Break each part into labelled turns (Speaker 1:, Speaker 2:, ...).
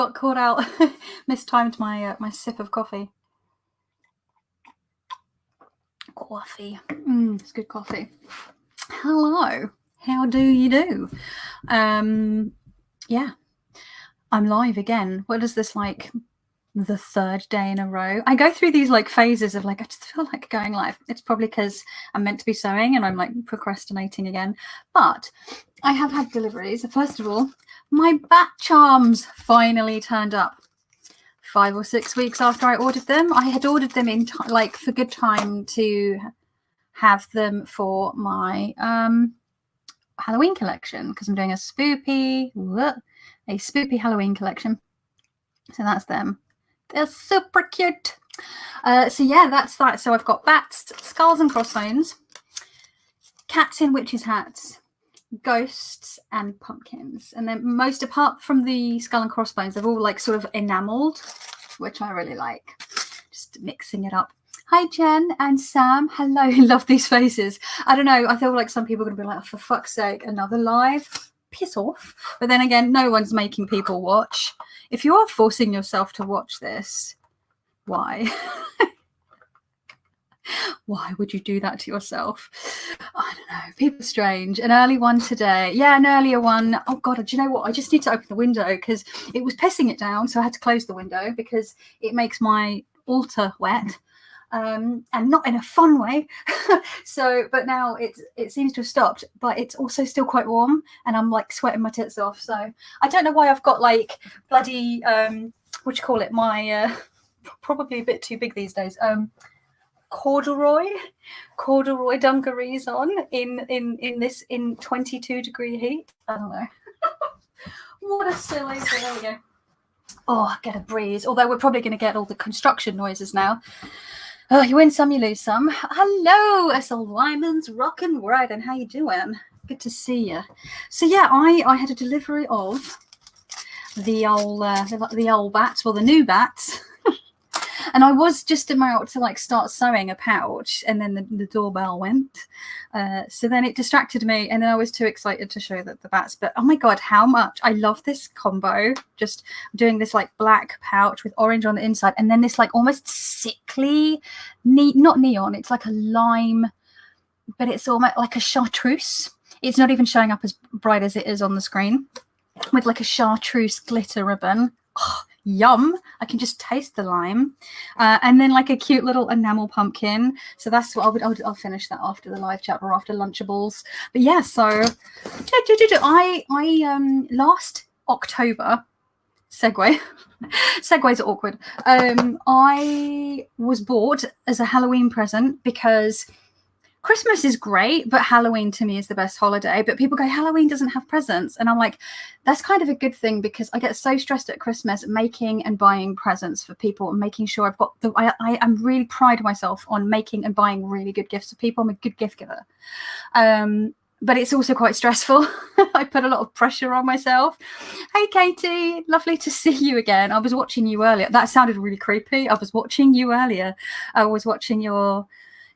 Speaker 1: got caught out. Mistimed my my sip of coffee. It's good coffee. Hello, how do you do? Yeah, I'm live again. What is this, like the third day in a row? I go through these like phases of like, I just feel like going live. It's probably because I'm meant to be sewing and I'm like procrastinating again. But I have had deliveries. First of all, my bat charms finally turned up. 5 or 6 weeks after I ordered them. I had ordered them in like for good time to have them for my Halloween collection, because I'm doing a spoopy Halloween collection. So that's them. They're super cute. So yeah, that's that. So I've got bats, skulls and crossbones, cats in witches' hats, ghosts and pumpkins. And then most, apart from the skull and crossbones, they're all like sort of enameled, which I really like. Just mixing it up. Hi Jen and Sam, hello. Love these faces. I don't know, I feel like some people are gonna be like, oh, for fuck's sake, another live, piss off. But then again, no one's making people watch. If you are forcing yourself to watch this, why? Why would you do that to yourself? I don't know. People are strange. An early one today. Yeah, an earlier one. Oh, God, do you know what? I just need to open the window because it was pissing it down. So I had to close the window because it makes my altar wet. And not in a fun way. So, but now it seems to have stopped, but it's also still quite warm and I'm like sweating my tits off. So I don't know why I've got like bloody, what do you call it? My, probably a bit too big these days. Corduroy dungarees on in this 22-degree heat. I don't know. What a silly thing. There we go. Oh, get a breeze. Although we're probably going to get all the construction noises now. Oh, you win some, you lose some. Hello, SL Wyman's rockin' right, and how you doing? Good to see you. So yeah, I had a delivery of the old bats, well, the new bats. And I was just about to like start sewing a pouch, and then the doorbell went. So then it distracted me, and then I was too excited to show the bats. But oh my God, how much I love this combo. Just doing this like black pouch with orange on the inside, and then this like almost sickly, not neon. It's like a lime, but it's almost like a chartreuse. It's not even showing up as bright as it is on the screen, with like a chartreuse glitter ribbon. Oh, yum. I can just taste the lime, and then like a cute little enamel pumpkin. So that's what I'll finish that after the live chat or after Lunchables. But yeah, so I last October, segues are awkward. I was bought as a Halloween present because Christmas is great, but Halloween to me is the best holiday. But people go, Halloween doesn't have presents. And I'm like, that's kind of a good thing, because I get so stressed at Christmas making and buying presents for people and making sure I've got I'm really pride myself on making and buying really good gifts for people. I'm a good gift giver. But it's also quite stressful. I put a lot of pressure on myself. Hey, Katie, lovely to see you again. I was watching you earlier. That sounded really creepy. I was watching you earlier. I was watching your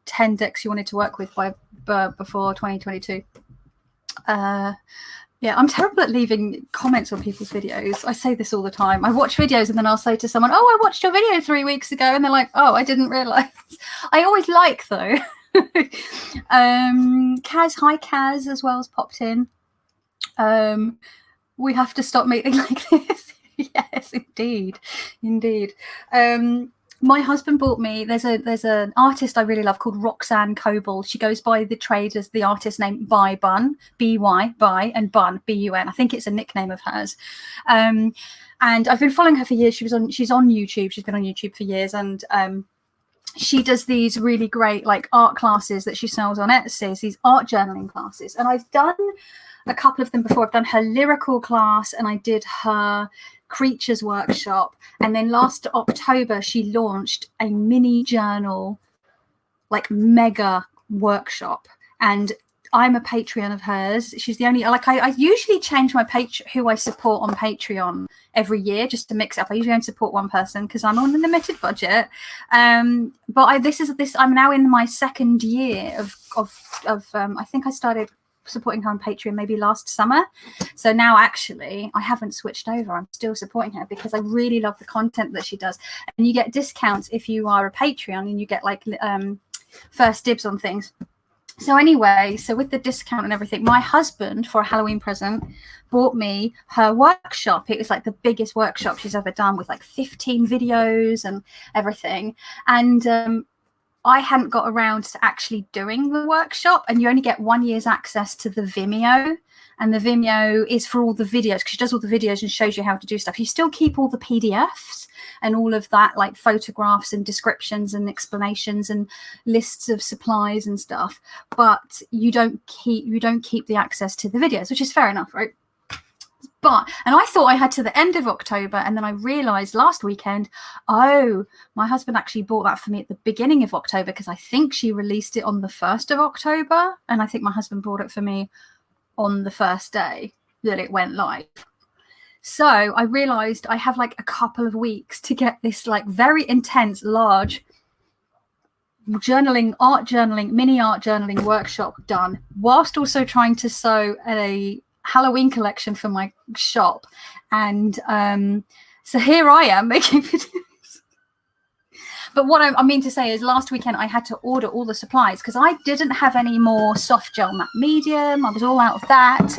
Speaker 1: 10 decks you wanted to work with before 2022. Yeah, I'm terrible at leaving comments on people's videos. I say this all the time. I watch videos and then I'll say to someone, oh, I watched your video 3 weeks ago, and they're like, oh, I didn't realize. I always like, though. Kaz, hi Kaz, as well, as popped in. We have to stop meeting like this. Yes, indeed. My husband bought me, there's an artist I really love called Roxanne Coble. She goes by the trade as the artist name By Bun, B-Y, By, and Bun, B-U-N. I think it's a nickname of hers. And I've been following her for years. She's on YouTube. She's been on YouTube for years. And she does these really great like art classes that she sells on Etsy, these art journaling classes. And I've done a couple of them before. I've done her lyrical class and I did her creatures workshop, and then last October she launched a mini journal like mega workshop, and I'm a Patreon of hers. She's the only, like, I usually change my who I support on Patreon every year just to mix up. I usually only support one person because I'm on a limited budget. But I'm now in my second year of I think I started supporting her on Patreon maybe last summer. So now actually I haven't switched over. I'm still supporting her because I really love the content that she does. And you get discounts if you are a Patreon, and you get like first dibs on things. So anyway, so with the discount and everything, my husband, for a Halloween present, bought me her workshop. It was like the biggest workshop she's ever done, with like 15 videos and everything. And I hadn't got around to actually doing the workshop, and you only get 1 year's access to the Vimeo. And the Vimeo is for all the videos, because she does all the videos and shows you how to do stuff. You still keep all the PDFs and all of that, like photographs and descriptions and explanations and lists of supplies and stuff, but you don't keep the access to the videos, which is fair enough, right? And I thought I had to the end of October, and then I realized last weekend, oh, my husband actually bought that for me at the beginning of October, because I think she released it on the 1st of October, and I think my husband bought it for me on the first day that it went live. So I realized I have like a couple of weeks to get this like very intense, large mini art journaling workshop done, whilst also trying to sew a Halloween collection for my shop. And so here I am making videos. But what I mean to say is, last weekend I had to order all the supplies, because I didn't have any more soft gel matte medium. I was all out of that.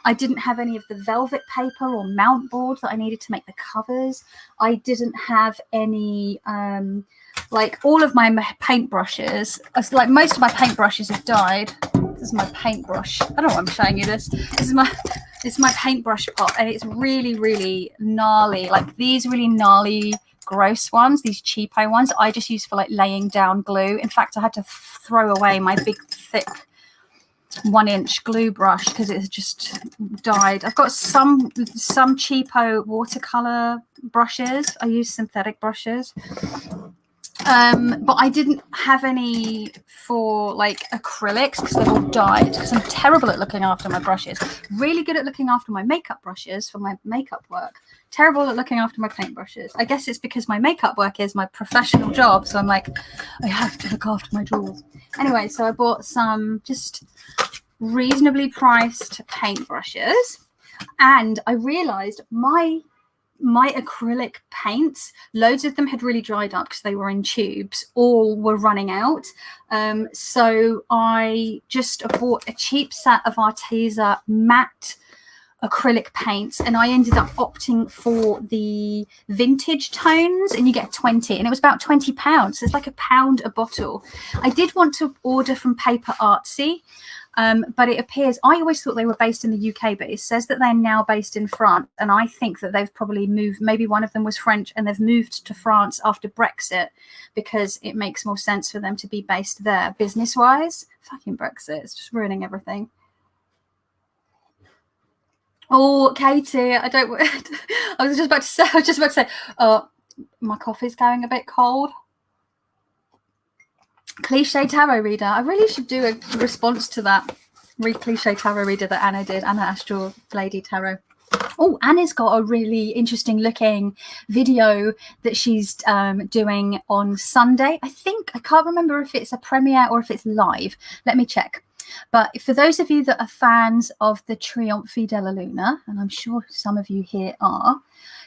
Speaker 1: I didn't have any of the velvet paper or mount board that I needed to make the covers. I didn't have any, like all of my paintbrushes. Like most of my paintbrushes have died. This is my paintbrush. I don't know why I'm showing you this. This is my paintbrush pot, and it's really, really gnarly. Like these really gnarly, gross ones, these cheapo ones, I just use for like laying down glue. In fact, I had to throw away my big, thick 1-inch glue brush because it has just died. I've got some cheapo watercolor brushes. I use synthetic brushes. But I didn't have any for like acrylics because they've all died, because I'm terrible at looking after my brushes. Really good at looking after my makeup brushes for my makeup work. Terrible at looking after my paint brushes. I guess it's because my makeup work is my professional job, so I'm like, I have to look after my drawers. Anyway, so I bought some just reasonably priced paint brushes, and I realized my acrylic paints, loads of them had really dried up because they were in tubes, all were running out. So I just bought a cheap set of Arteza matte acrylic paints, and I ended up opting for the vintage tones, and you get 20, and it was about £20. So it's like £1 a bottle. I did want to order from Paper Artsy, but it appears, I always thought they were based in the UK, but it says that they're now based in France, and I think that they've probably moved, maybe one of them was French and they've moved to France after Brexit, because it makes more sense for them to be based there business wise. Fucking Brexit, it's just ruining everything. Oh, Katie, I was just about to say, my coffee's going a bit cold. Cliche tarot reader. I really should do a response to that cliche tarot reader that Anna did, Anna Astral Lady Tarot. Oh, Anna's got a really interesting looking video that she's doing on Sunday. I can't remember if it's a premiere or if it's live. Let me check. But for those of you that are fans of the Trionfi della Luna, and I'm sure some of you here are,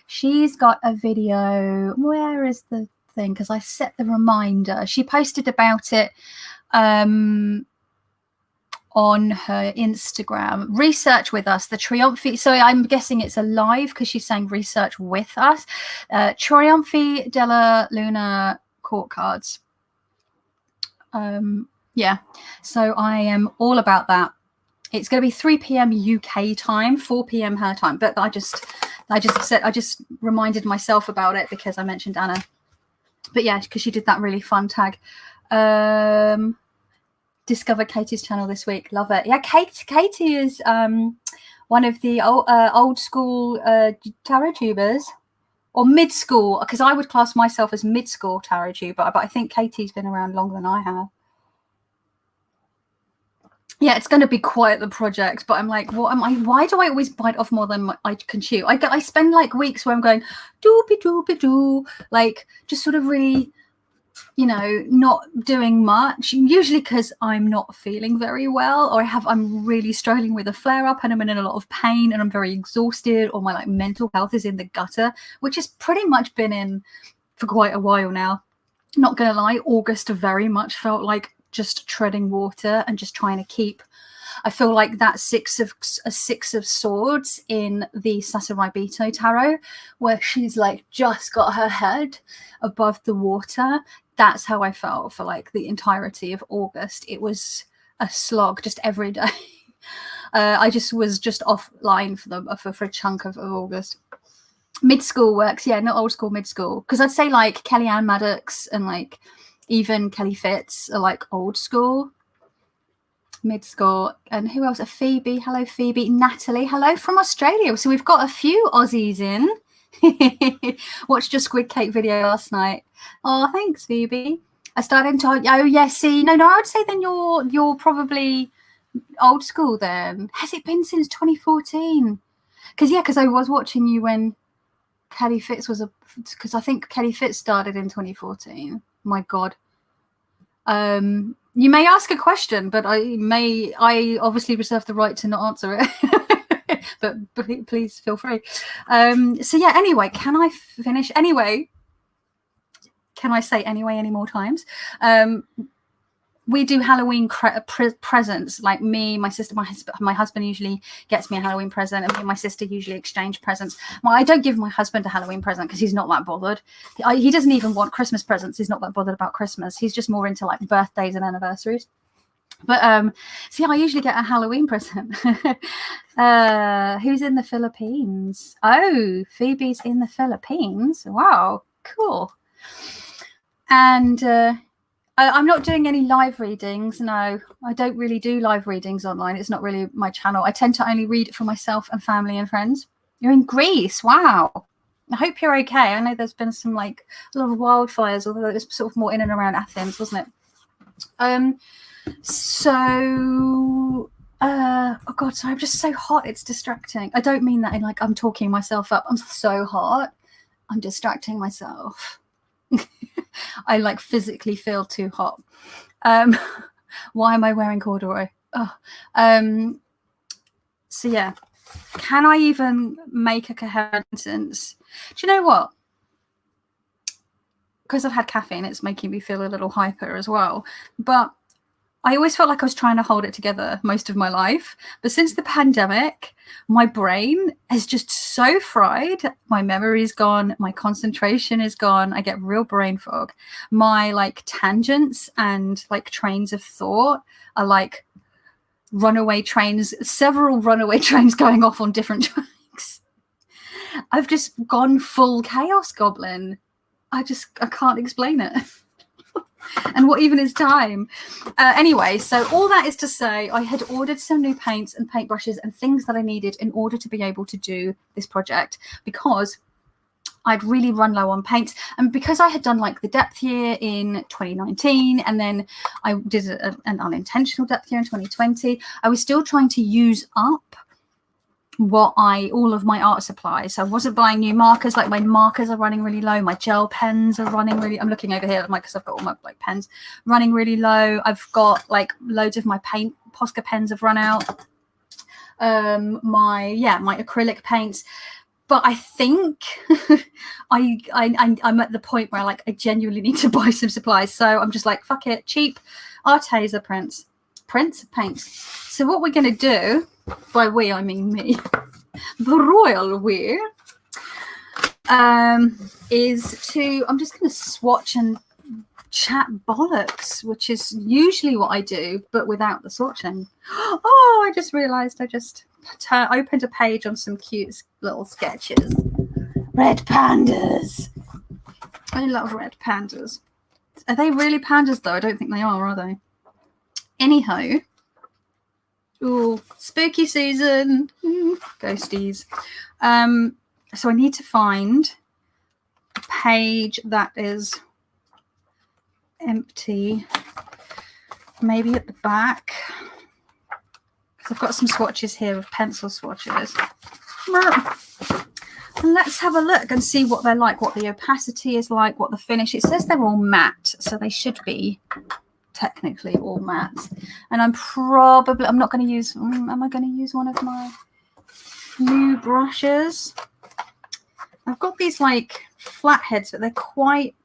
Speaker 1: she's got a video. Where is the thing? Because I set the reminder. She posted about it on her Instagram. Research with us, the Trionfi. So I'm guessing it's a live because she's saying research with us. Trionfi della Luna court cards. Yeah, so I am all about that. It's going to be 3 p.m. UK time, 4 p.m. her time. But I just reminded myself about it because I mentioned Anna. But yeah, because she did that really fun tag. Discover Katie's channel this week. Love it. Yeah, Katie is one of the old school tarot tubers, or mid school, because I would class myself as mid school tarot tuber. But I think Katie's been around longer than I have. Yeah, it's going to be quite the project, but I'm like, what am I? Why do I always bite off more than I can chew? I spend like weeks where I'm going doopy doopy doo, like just sort of really you know, not doing much, usually because I'm not feeling very well, or I'm really struggling with a flare up and I'm in a lot of pain and I'm very exhausted, or my like mental health is in the gutter, which has pretty much been in for quite a while now. Not gonna lie, August very much felt like just treading water and just trying to keep. I feel like that six of swords in the Sasarai Bito tarot, where she's like just got her head above the water. That's how I felt for like the entirety of August. It was a slog just every day. I just was just offline for a chunk of August. Mid-school works, yeah, not old school, mid-school. Because I'd say like Kellyanne Maddox and like even Kelly Fitz are like old school. Mid-school. And who else? A Phoebe. Hello, Phoebe. Natalie. Hello from Australia. So we've got a few Aussies in. Watched your squid cake video last night. Oh, thanks, Phoebe. I started to. Oh, yeah. See, no. I would say then you're probably old school. Then has it been since 2014? Because I was watching you when Kelly Fitz was because I think Kelly Fitz started in 2014. My God. You may ask a question, but I obviously reserve the right to not answer it. but please feel free. So yeah, anyway, can I finish? Anyway, can I say anyway any more times? We do Halloween presents, like me, my sister, my husband usually gets me a Halloween present, and me and my sister usually exchange presents. Well, I don't give my husband a Halloween present because he's not that bothered. He doesn't even want Christmas presents. He's not that bothered about Christmas. He's just more into like birthdays and anniversaries. But see, I usually get a Halloween present. Who's in the Philippines? Oh, Phoebe's in the Philippines. Wow, cool. And I'm not doing any live readings. No, I don't really do live readings online. It's not really my channel. I tend to only read for myself and family and friends. You're in Greece. Wow. I hope you're okay. I know there's been some like a lot of wildfires, although it was sort of more in and around Athens, wasn't it? Oh God, sorry, I'm just so hot. It's distracting. I don't mean that in like I'm talking myself up. I'm so hot. I'm distracting myself. I like physically feel too hot. Why am I wearing corduroy? So yeah, can I even make a coherent sentence? Do you know what? Because I've had caffeine, it's making me feel a little hyper as well. But I always felt like I was trying to hold it together most of my life. But since the pandemic, my brain is just so fried. My memory's gone. My concentration is gone. I get real brain fog. My like tangents and like trains of thought are like runaway trains, several runaway trains going off on different tracks. I've just gone full chaos goblin. I can't explain it. And what even is time? Anyway, so all that is to say, I had ordered some new paints and paintbrushes and things that I needed in order to be able to do this project, because I'd really run low on paints. And because I had done like the depth year in 2019, and then I did an unintentional depth year in 2020, I was still trying to use up all of my art supplies. So I wasn't buying new markers. Like my markers are running really low. My gel pens are running really. I'm looking over here because I've got all my like pens running really low. I've got like loads of my Posca pens have run out. My acrylic paints. But I think I'm at the point where like I genuinely need to buy some supplies. So I'm just like, fuck it, cheap Arteza paints. So what we're going to do, by we I mean me, the royal we, is to, I'm just going to swatch and chat bollocks, which is usually what I do, but without the swatching. Oh, I just realised I just opened a page on some cute little sketches. Red pandas. I love red pandas. Are they really pandas though? I don't think they are they? Anyhow, ooh, spooky season, ghosties. So I need to find a page that is empty, maybe at the back. I've got some swatches here of pencil swatches. And let's have a look and see what they're like, what the opacity is like, what the finish. It says they're all matte, so they should be technically all matte. And I'm not going to use, am I going to use one of my new brushes? I've got these like flat heads, but they're quite,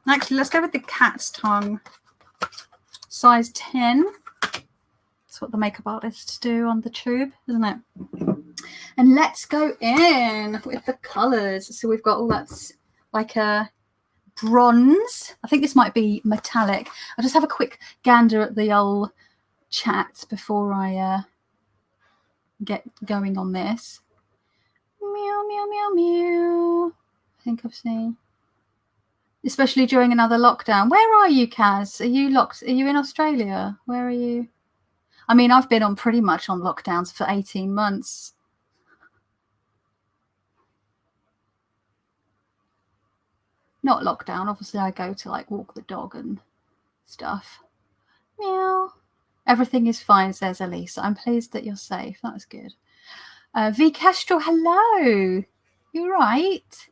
Speaker 1: actually let's go with the cat's tongue, size 10. That's what the makeup artists do on the tube, isn't it? And let's go in with the colors. So we've got all that's like a bronze. I think this might be metallic. I'll just have a quick gander at the old chat before I get going on this. Meow, meow, meow, meow. I think I've seen. Especially during another lockdown. Where are you, Kaz? Are you locked? Are you in Australia? Where are you? I mean, I've been on pretty much on lockdowns for 18 months. Not lockdown. Obviously, I go to like walk the dog and stuff. Meow. Everything is fine, says Elisa. I'm pleased that you're safe. That's good. V Kestrel, hello. You're right.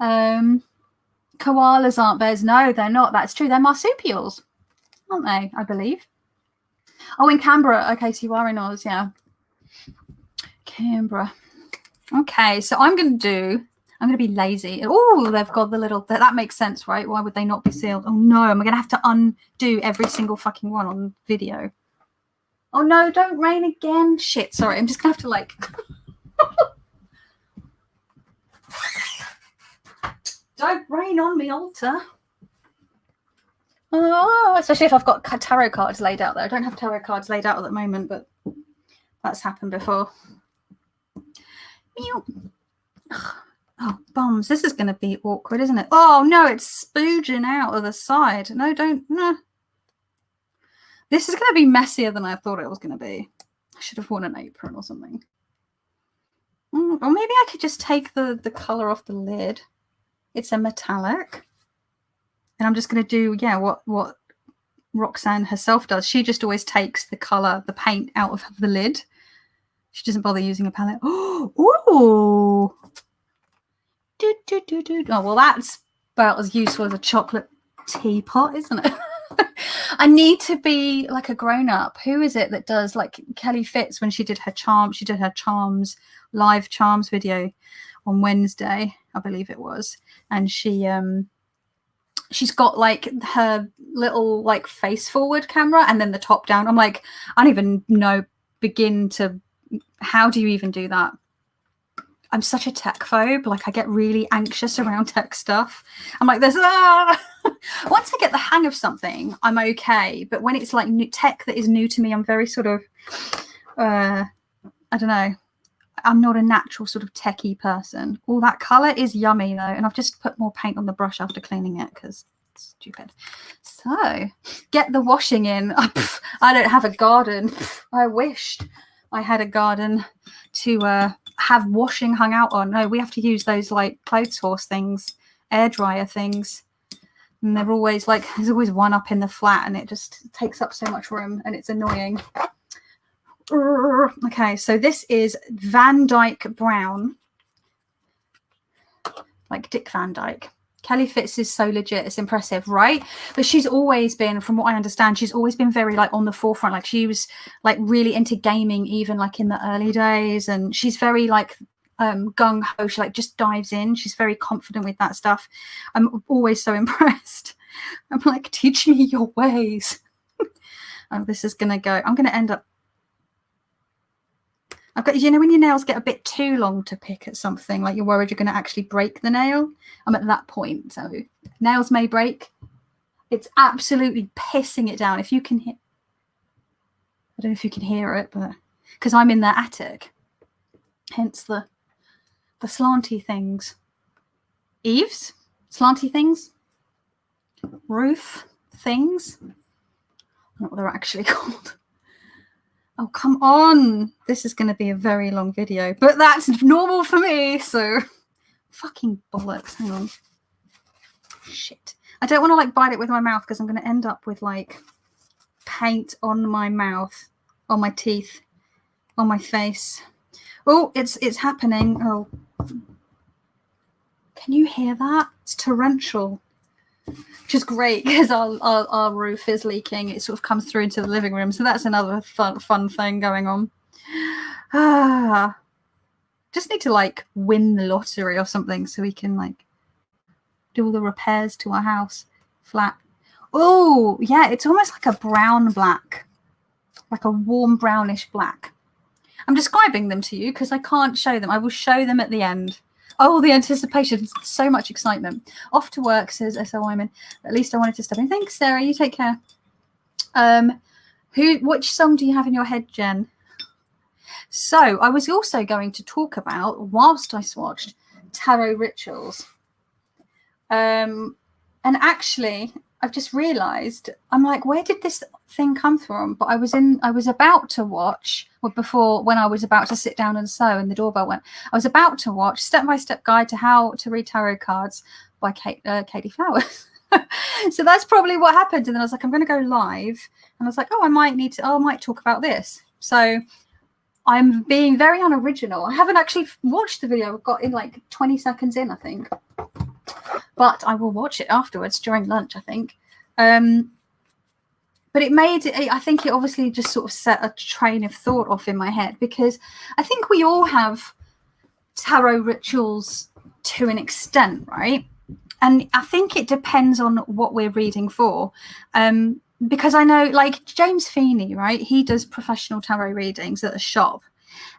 Speaker 1: Koalas aren't bears. No, they're not. That's true. They're marsupials, aren't they? I believe. Oh, in Canberra. Okay, so you are in Oz, yeah. Canberra. Okay, so I'm going to be lazy. Oh, they've got the little, that makes sense, right? Why would they not be sealed? Oh no, I'm going to have to undo every single fucking one on video. Oh no, don't rain again. Shit, sorry. I'm just going to have to like... Don't rain on me, altar. Oh, especially if I've got tarot cards laid out there. I don't have tarot cards laid out at the moment, but that's happened before. Oh, bombs. This is going to be awkward, isn't it? Oh, no, it's spooging out of the side. No, don't. No. This is going to be messier than I thought it was going to be. I should have worn an apron or something. Or maybe I could just take the colour off the lid. It's a metallic. And I'm just going to do, yeah, what Roxanne herself does. She just always takes the colour, the paint out of the lid. She doesn't bother using a palette. Oh, ooh. Oh, well, that's about as useful as a chocolate teapot, isn't it? I need to be like a grown-up. Who is it that does, like Kelly Fitz, when she did her charms, live charms video on Wednesday, I believe it was. And she's got like her little like face forward camera and then the top down. I'm like, I don't even know, how do you even do that? I'm such a tech phobe. Like I get really anxious around tech stuff. I'm like, once I get the hang of something, I'm okay. But when it's like new tech that is new to me, I'm very sort of, I don't know. I'm not a natural sort of techie person. All that colour is yummy though. And I've just put more paint on the brush after cleaning it because it's stupid. So get the washing in. I don't have a garden. I wished I had a garden to have washing hung out on. No, we have to use those like clothes horse things, air dryer things. And they're always like, there's always one up in the flat and it just takes up so much room and it's annoying. Okay, so this is Van Dyke Brown, like Dick Van Dyke. Kelly Fitz is so legit, it's impressive, right? But she's always been, from what I understand, she's always been very like on the forefront. Like she was like really into gaming even like in the early days, and she's very like gung-ho. She like just dives in. She's very confident with that stuff. I'm always so impressed. I'm like, teach me your ways. Oh, this is gonna go, I'm gonna end up, I've got, you know, when your nails get a bit too long to pick at something, like you're worried you're going to actually break the nail. I'm at that point. So nails may break. It's absolutely pissing it down. If you can hear, I don't know if you can hear it, but because I'm in the attic, hence the slanty things. Eaves, slanty things, roof things. I don't know what they're actually called. Oh, come on. This is going to be a very long video, but that's normal for me. So fucking bollocks. Hang on. Shit. I don't want to like bite it with my mouth because I'm going to end up with like paint on my mouth, on my teeth, on my face. Oh, it's happening. Oh, can you hear that? It's torrential. which is great because our roof is leaking. It sort of comes through into the living room. So that's another fun thing going on. Just need to like win the lottery or something so we can like do all the repairs to our house flat. Oh, yeah, it's almost like a brown black, like a warm brownish black. I'm describing them to you because I can't show them. I will show them at the end. Oh, the anticipation, so much excitement. Off to work, says S.O. Wyman. At least I wanted to step in. Thanks, Sarah. You take care. Which song do you have in your head, Jen? So I was also going to talk about, whilst I swatched, tarot rituals. And actually, I've just realised, I'm like, where did this thing come from? But I was about to watch, when I was about to sit down and sew and the doorbell went, I was about to watch Step-by-Step Guide to How to Read Tarot Cards by Katie Flowers. So that's probably what happened. And then I was like, I'm going to go live. And I was like, I might talk about this. So I'm being very unoriginal. I haven't actually watched the video. I've got in like 20 seconds in, I think. But I will watch it afterwards during lunch, I think. But I think it obviously just sort of set a train of thought off in my head, because I think we all have tarot rituals to an extent, right? And I think it depends on what we're reading for. Because I know, like James Feeney, right? He does professional tarot readings at a shop.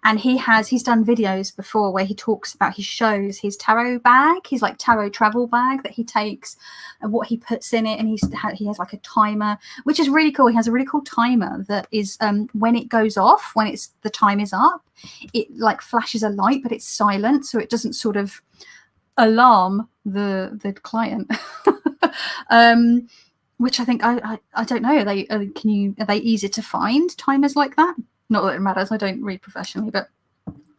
Speaker 1: And he's done videos before where he talks about, he shows his tarot bag, his like tarot travel bag that he takes and what he puts in it. And he has like a timer, which is really cool. He has a really cool timer that is when it goes off, when the time is up, it like flashes a light, but it's silent. So it doesn't sort of alarm the client. Which I think, I don't know, are they easy to find, timers like that? Not that it matters, I don't read professionally, but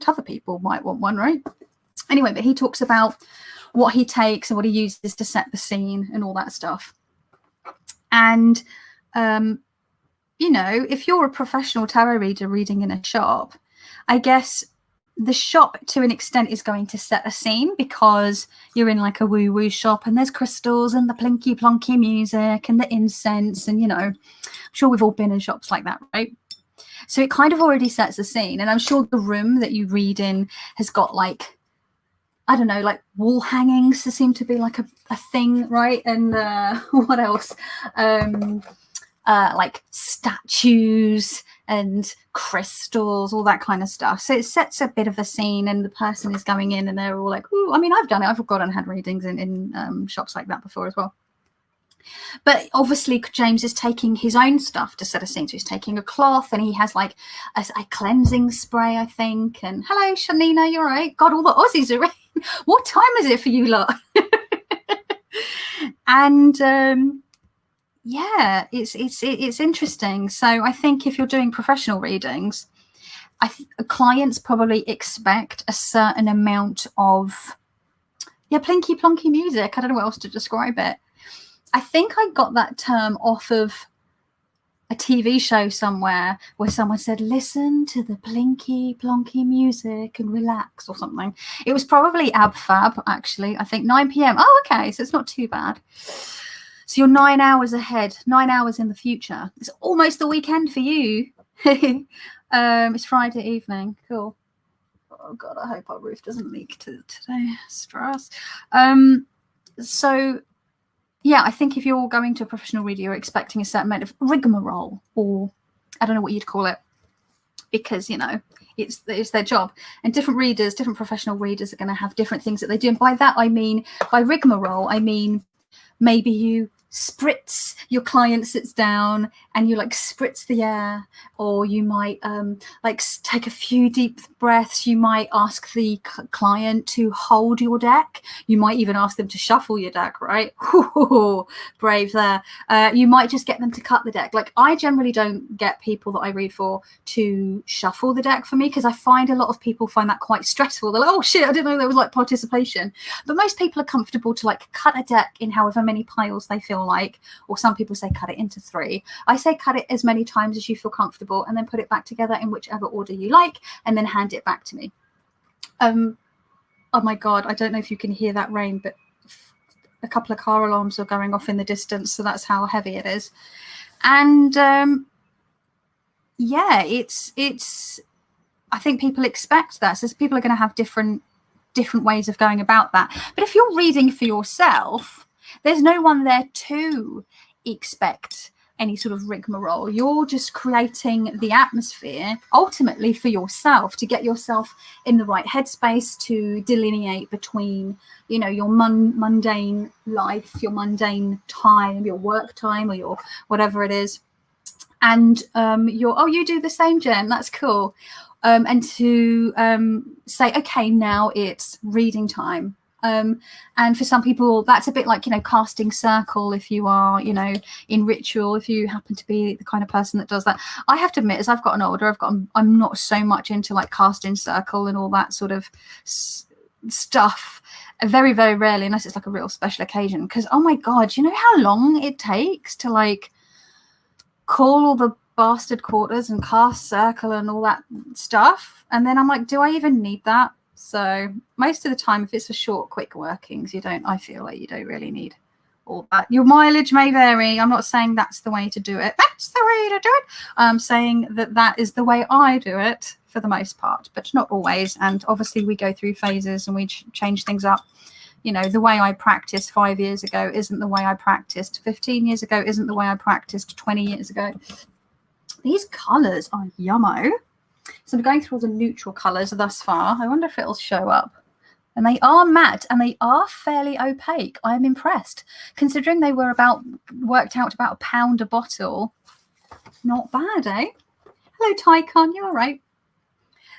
Speaker 1: other people might want one, right? Anyway, but he talks about what he takes and what he uses to set the scene and all that stuff. And, you know, if you're a professional tarot reader reading in a shop, I guess the shop to an extent is going to set a scene because you're in like a woo-woo shop and there's crystals and the plinky plonky music and the incense, and, you know, I'm sure we've all been in shops like that, right? So it kind of already sets a scene. And I'm sure the room that you read in has got like, I don't know, like wall hangings to seem to be like a thing, right? And what else? Like statues and crystals, all that kind of stuff. So it sets a bit of a scene, and the person is going in and they're all like, ooh, I mean, I've done it. I've gone and had readings in shops like that before as well. But obviously James is taking his own stuff to set a scene. So he's taking a cloth and he has like a cleansing spray, I think. And hello, Shanina, you're right. God, all the Aussies are in. What time is it for you lot? And yeah, it's interesting. So I think if you're doing professional readings, clients probably expect a certain amount of plinky plonky music. I don't know what else to describe it. I think I got that term off of a TV show somewhere where someone said, listen to the plinky plonky music and relax or something. It was probably Ab Fab, actually. I think 9 p.m. Oh, okay. So it's not too bad. So you're 9 hours ahead, 9 hours in the future. It's almost the weekend for you. It's Friday evening. Cool. Oh, God, I hope our roof doesn't leak today. Stress. So... yeah, I think if you're going to a professional reader, you're expecting a certain amount of rigmarole, or I don't know what you'd call it, because, you know, it's their job. And different readers, different professional readers are going to have different things that they do. And by that, I mean, by rigmarole, I mean maybe you spritz, your client sits down and you like spritz the air, or you might like take a few deep breaths. You might ask the client to hold your deck. You might even ask them to shuffle your deck, right? Ooh, brave there. You might just get them to cut the deck. Like, I generally don't get people that I read for to shuffle the deck for me, because I find a lot of people find that quite stressful. They're like, oh shit, I didn't know there was like participation. But most people are comfortable to like cut a deck in however many piles they feel like, or some people say cut it into 3. I say cut it as many times as you feel comfortable, and then put it back together in whichever order you like, and then hand it back to me. Oh my God, I don't know if you can hear that rain, but a couple of car alarms are going off in the distance, so that's how heavy it is. And yeah, it's I think people expect that, so people are going to have different ways of going about that. But if you're reading for yourself, there's no one there to expect any sort of rigmarole. You're just creating the atmosphere ultimately for yourself, to get yourself in the right headspace, to delineate between, you know, your mundane life, your mundane time, your work time, or your whatever it is, and you do the same, Jen, that's cool. And to say, okay, now it's reading time. And for some people, that's a bit like, you know, casting circle. If you are, you know, in ritual, if you happen to be the kind of person that does that. I have to admit, as I've gotten older, I'm not so much into like casting circle and all that sort of stuff. Very, very rarely, unless it's like a real special occasion. Because, oh my God, you know how long it takes to like call all the bastard quarters and cast circle and all that stuff, and then I'm like, do I even need that? So most of the time, if it's for short, quick workings, I feel like you don't really need all that. Your mileage may vary. I'm not saying that's the way to do it. That's the way to do it. I'm saying that is the way I do it for the most part, but not always. And obviously we go through phases and we change things up. You know, the way I practiced 5 years ago isn't the way I practiced 15 years ago, isn't the way I practiced 20 years ago. These colours are yummo. So I'm going through all the neutral colours thus far. I wonder if it'll show up. And they are matte and they are fairly opaque. I am impressed. Considering they were worked out about £1 a bottle. Not bad, eh? Hello, Tycon, you all right?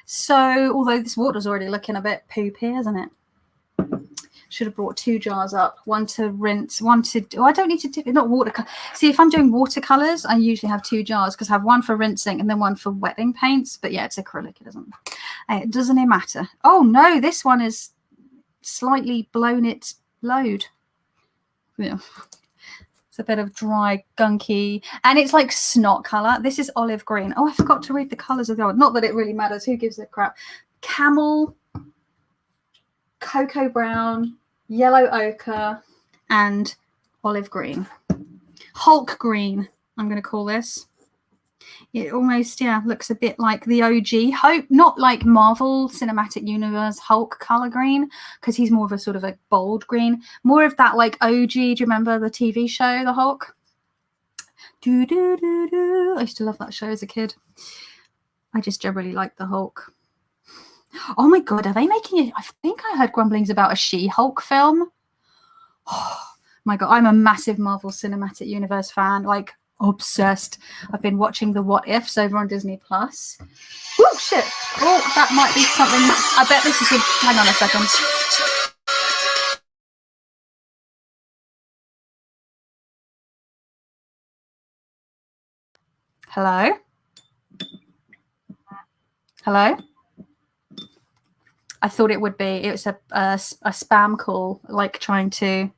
Speaker 1: So, although this water's already looking a bit poopy, isn't it? Should have brought 2 jars up, one to rinse, one to I don't need to dip it, not watercolor. See, if I'm doing watercolors, I usually have 2 jars because I have one for rinsing and then one for wetting paints. But yeah, it's acrylic, it doesn't matter. Oh no, this one is slightly blown its load. Yeah, it's a bit of dry, gunky, and it's like snot color. This is olive green. Oh, I forgot to read the colors of the other. Not that it really matters. Who gives a crap? Camel, cocoa brown, yellow ochre, and olive green. Hulk green, I'm going to call this. It almost, yeah, looks a bit like the OG Hulk, not like Marvel Cinematic Universe Hulk color green, because he's more of a sort of a bold green. More of that like OG, do you remember the TV show, The Hulk? I used to love that show as a kid. I just generally like the Hulk. Oh my God, are they making it? I think I heard grumblings about a She-Hulk film. Oh my God, I'm a massive Marvel Cinematic Universe fan, like obsessed. I've been watching the What Ifs over on Disney Plus. Oh shit. Oh, that might be something. I bet this is a, hang on a second. Hello? Hello? I thought it would be. It was a spam call, like trying to.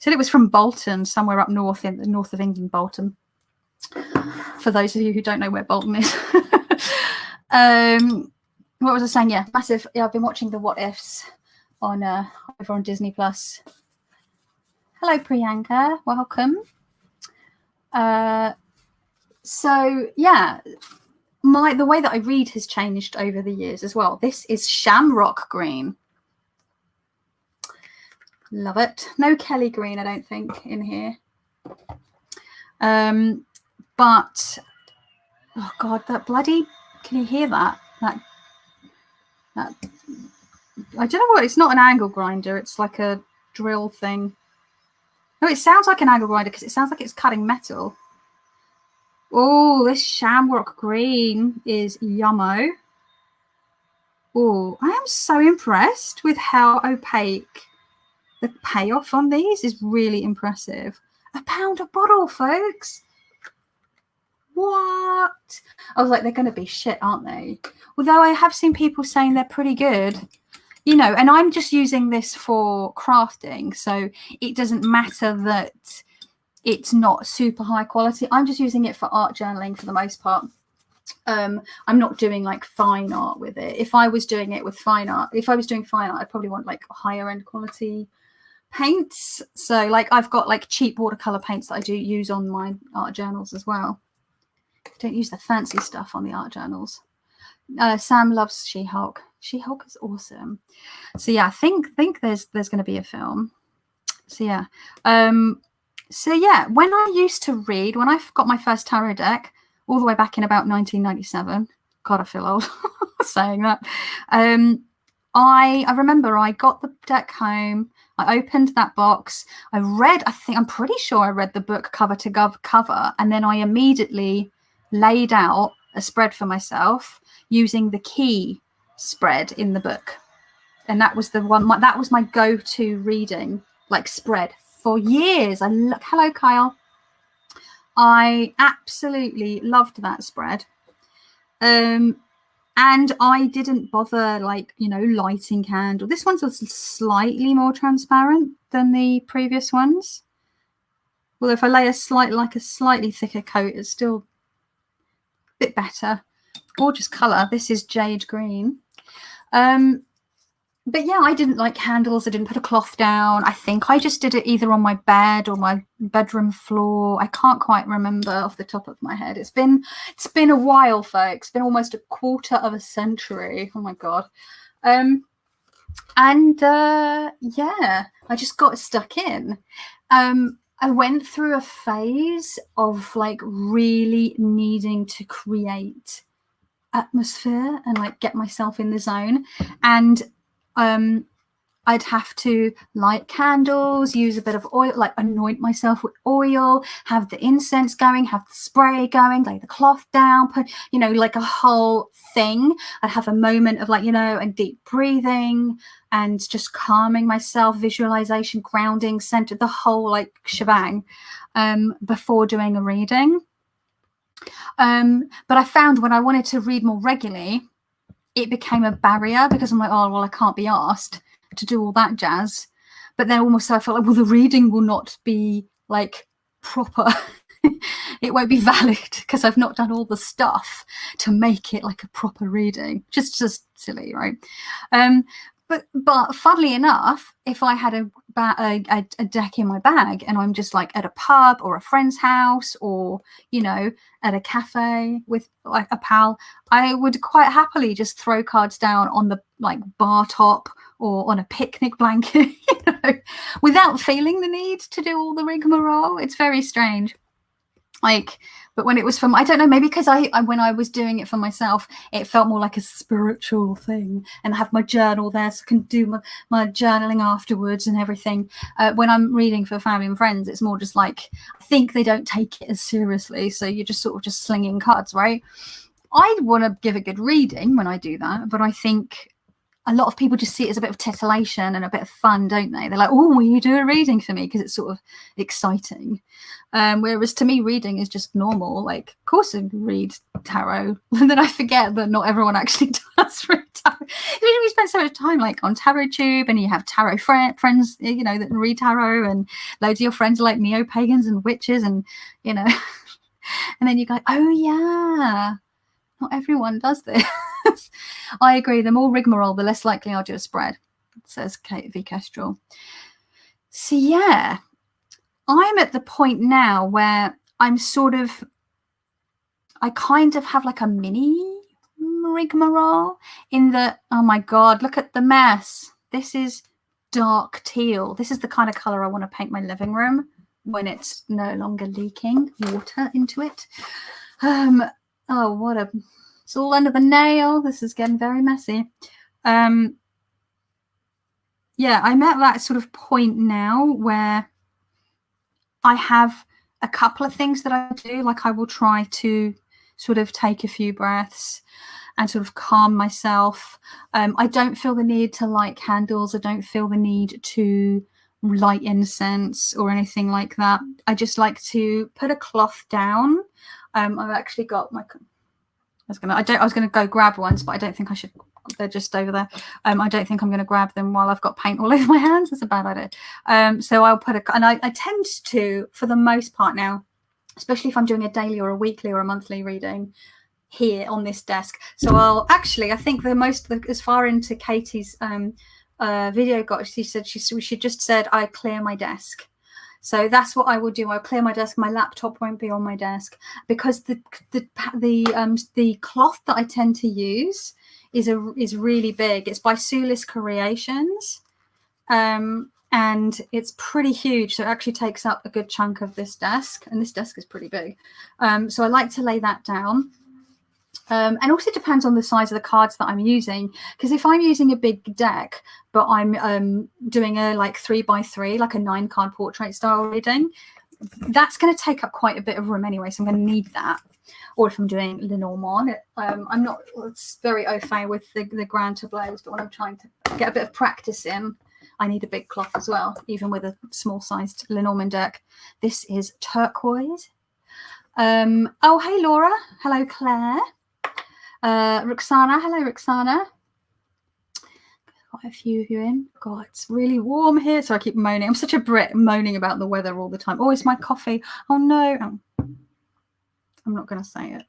Speaker 1: Said it was from Bolton, somewhere up north in the north of England, Bolton. For those of you who don't know where Bolton is. What was I saying? Yeah, massive. Yeah, I've been watching the What Ifs on over on Disney Plus. Hello, Priyanka. Welcome. So yeah. The way that I read has changed over the years as well. This is Shamrock Green. Love it. No Kelly Green, I don't think, in here. But oh God, that bloody, can you hear that? That I don't know what, it's not an angle grinder, it's like a drill thing. No, it sounds like an angle grinder because it sounds like it's cutting metal. Oh, this Shamrock Green is yummo. Oh, I am so impressed with how opaque. The payoff on these is really impressive. £1 a bottle, folks. What? I was like, they're going to be shit, aren't they? Although I have seen people saying they're pretty good. You know, and I'm just using this for crafting, so it doesn't matter that it's not super high quality. I'm just using it for art journaling for the most part. I'm not doing like fine art with it. If I was doing it with fine art, I'd probably want like higher end quality paints. So like I've got like cheap watercolor paints that I do use on my art journals as well. Don't use the fancy stuff on the art journals. Sam loves She-Hulk. She-Hulk is awesome. So yeah, I think there's going to be a film. So yeah. So yeah, when I used to read, when I got my first tarot deck, all the way back in about 1997. God, I feel old saying that. I remember I got the deck home. I opened that box. I'm pretty sure I read the book cover to cover, and then I immediately laid out a spread for myself using the key spread in the book. And that was the one, that was my go-to reading, like spread for years. Hello, Kyle. I absolutely loved that spread. And I didn't bother, like, you know, lighting candle. This one's slightly more transparent than the previous ones. Well, if I lay a slightly thicker coat, it's still a bit better. Gorgeous color. This is jade green. But yeah, I didn't like candles. I didn't put a cloth down. I think I just did it either on my bed or my bedroom floor. I can't quite remember off the top of my head. It's been a while, folks. It's been almost a quarter of a century. Oh my God. Yeah, I just got stuck in. I went through a phase of like really needing to create atmosphere and like get myself in the zone, and I'd have to light candles, use a bit of oil, like anoint myself with oil, have the incense going, have the spray going, lay the cloth down, put, you know, like a whole thing. I'd have a moment of like, you know, and deep breathing and just calming myself, visualization, grounding, center, the whole like shebang, before doing a reading. But I found when I wanted to read more regularly, it became a barrier because I'm like, oh, well, I can't be asked to do all that jazz. But then almost I felt like, well, the reading will not be like proper. It won't be valid because I've not done all the stuff to make it like a proper reading. Just silly, right? But funnily enough, if I had a deck in my bag and I'm just like at a pub or a friend's house or, you know, at a cafe with like a pal, I would quite happily just throw cards down on the like bar top or on a picnic blanket, you know, without feeling the need to do all the rigmarole. It's very strange. Like, but when it was from, I don't know, maybe because I when I was doing it for myself, it felt more like a spiritual thing, and I have my journal there so I can do my journaling afterwards and everything. When I'm reading for family and friends, it's more just like, I think they don't take it as seriously, so you're just sort of just slinging cards, right? I want to give a good reading when I do that, but I think a lot of people just see it as a bit of titillation and a bit of fun, don't they? They're like, oh, will you do a reading for me? Because it's sort of exciting. Whereas to me, reading is just normal. Like, of course I read tarot. And then I forget that not everyone actually does read tarot. We spend so much time like on TarotTube, and you have tarot friends, you know, that read tarot, and loads of your friends are like neo-pagans and witches, and, you know, and then you go, oh yeah, not everyone does this. I agree. The more rigmarole, the less likely I'll do a spread, says Kate V. Kestrel. So yeah, I'm at the point now where I'm sort of, I kind of have like a mini rigmarole in that, oh my God, look at the mess. This is dark teal. This is the kind of color I want to paint my living room when it's no longer leaking water into it. Oh, what a... It's all under the nail. This is getting very messy. Yeah, I'm at that sort of point now where I have a couple of things that I do. Like, I will try to sort of take a few breaths and sort of calm myself. I don't feel the need to light candles. I don't feel the need to light incense or anything like that. I just like to put a cloth down. I've actually got my... I was gonna go grab ones, but I don't think I should. They're just over there. I don't think I'm going to grab them while I've got paint all over my hands. That's a bad idea. So I'll put and I tend to, for the most part now, especially if I'm doing a daily or a weekly or a monthly reading, here on this desk. So I'll actually, I think the most, as far into Katie's video got, she said she just said I clear my desk. So that's what I will do. I'll clear my desk. My laptop won't be on my desk because the cloth that I tend to use is really big. It's by Sulis Creations, and it's pretty huge. So it actually takes up a good chunk of this desk, and this desk is pretty big. So I like to lay that down. And also depends on the size of the cards that I'm using, because if I'm using a big deck but I'm doing a like 3x3, like a 9-card portrait style reading, that's going to take up quite a bit of room anyway, so I'm going to need that. Or if I'm doing Lenormand, I'm not, it's very au fait with the grand tableaus, but when I'm trying to get a bit of practice in, I need a big cloth as well, even with a small sized Lenormand deck. This is turquoise. Oh, hey Laura, hello Claire. Roxana, hello Roxana. Quite a few of you in. God, it's really warm here, so I keep moaning. I'm such a Brit, moaning about the weather all the time. Oh, it's my coffee. Oh no, I'm not going to say it.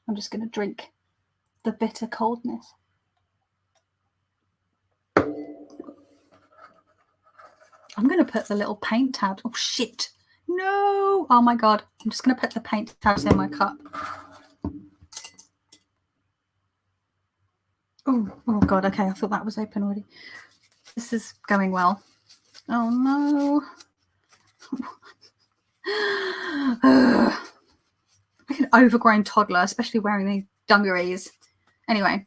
Speaker 1: I'm just going to drink the bitter coldness. I'm going to put the little paint tabs. Oh shit, no. Oh my God, I'm just going to put the paint tabs in my cup. Oh God, okay, I thought that was open already. This is going well. Oh no. Like an overgrown toddler, especially wearing these dungarees. Anyway,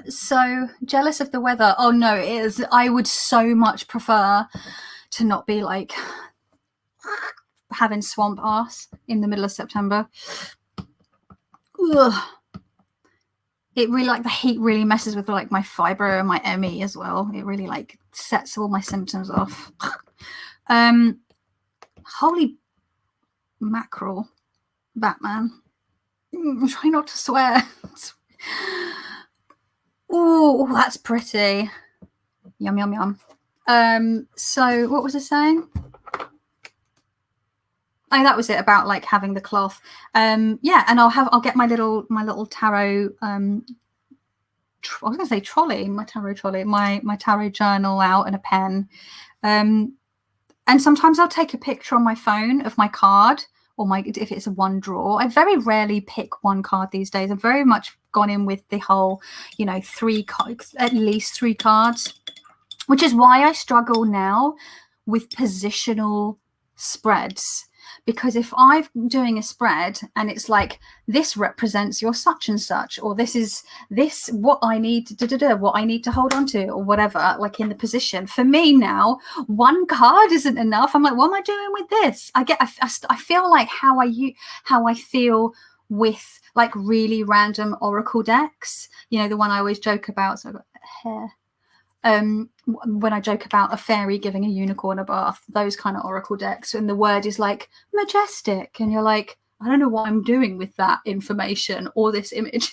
Speaker 1: so jealous of the weather. Oh no, it is. I would so much prefer to not be like having swamp ass in the middle of September. Ugh. It really, like, the heat really messes with like my fiber and my ME as well. It really like sets all my symptoms off. Holy mackerel, Batman. I'm trying not to swear. Oh, that's pretty. Yum, yum, yum. So what was I saying? Oh, that was it, about like having the cloth. Yeah, and I'll get my little tarot. I was gonna say trolley, my tarot trolley, my tarot journal out, and a pen. And sometimes I'll take a picture on my phone of my card, or if it's a one draw. I very rarely pick one card these days. I've very much gone in with the whole, 3 cards, at least 3 cards, which is why I struggle now with positional spreads. Because if I'm doing a spread and it's like, this represents your such and such, or this is what I need what I need to hold on to, or whatever, like in the position. For me now, one card isn't enough. I'm like, what am I doing with this? I feel like how I feel with like really random oracle decks. The one I always joke about. So I've got hair. When I joke about a fairy giving a unicorn a bath, those kind of oracle decks, and the word is like majestic, and you're like, I don't know what I'm doing with that information or this image.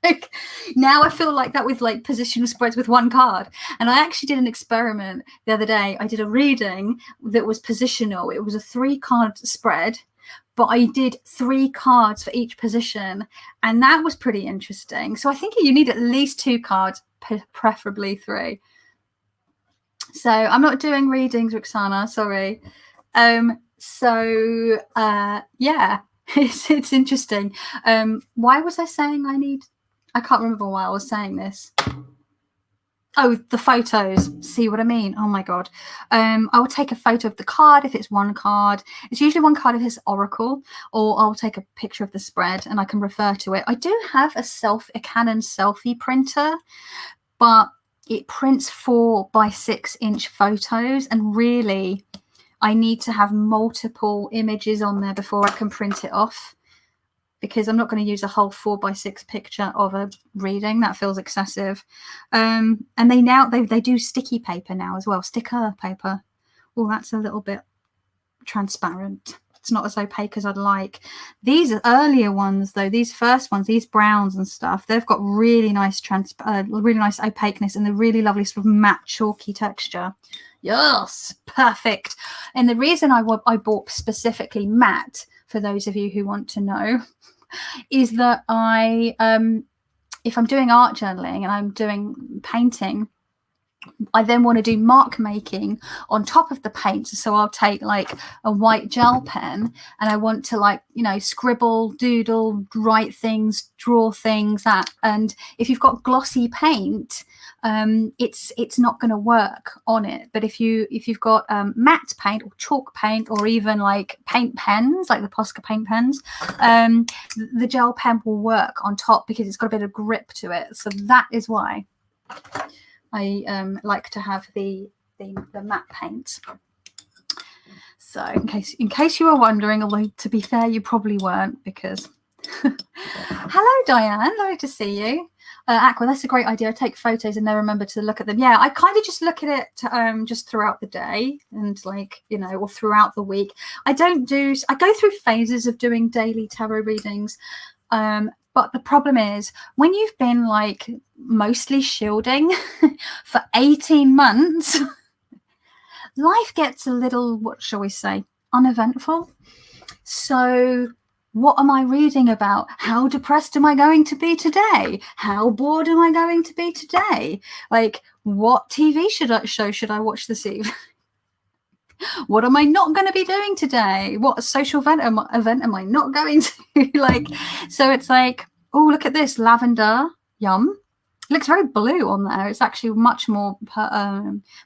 Speaker 1: Like, now I feel like that with like positional spreads with one card. And I actually did an experiment the other day. I did a reading that was positional. It was a 3-card spread, but I did 3 cards for each position, and that was pretty interesting. So I think you need at least 2 cards, preferably 3. So I'm not doing readings, Roxana, sorry. Yeah, it's interesting. Why was I saying I can't remember why I was saying this. Oh, the photos. See what I mean? Oh my God. I will take a photo of the card if it's 1 card. It's usually 1 card if it's oracle, or I'll take a picture of the spread and I can refer to it. I do have a Canon selfie printer, but it prints 4x6 inch photos, and really I need to have multiple images on there before I can print it off, because I'm not going to use a whole 4x6 picture of a reading. That feels excessive. And they do sticky paper now as well, sticker paper. Oh, that's a little bit transparent. It's not as opaque as I'd like. These earlier ones, though, these first ones, these browns and stuff, they've got really nice really nice opaqueness and the really lovely sort of matte chalky texture. Yes, perfect. And the reason I bought specifically matte, for those of you who want to know, is that if I'm doing art journaling and I'm doing painting, I then want to do mark making on top of the paint. So I'll take like a white gel pen and I want to, like, you know, scribble, doodle, write things, draw things. And if you've got glossy paint, it's not going to work on it. But if you've got matte paint or chalk paint, or even like paint pens, like the Posca paint pens, the gel pen will work on top because it's got a bit of grip to it. So that is why I like to have the matte paint. So in case you were wondering, although to be fair, you probably weren't, because hello Diane, lovely to see you. Aqua, that's a great idea. I take photos and then remember to look at them. Yeah, I kind of just look at it just throughout the day, and, like, you know, or throughout the week. I go through phases of doing daily tarot readings. But the problem is, when you've been like mostly shielding for 18 months, life gets a little, what shall we say, uneventful. So what am I reading about? How depressed am I going to be today? How bored am I going to be today? Like, what TV show should I watch this evening? What am I not going to be doing today? What social event am I not going to? Like, so it's like, oh, look at this lavender, yum. It looks very blue on there. It's actually much more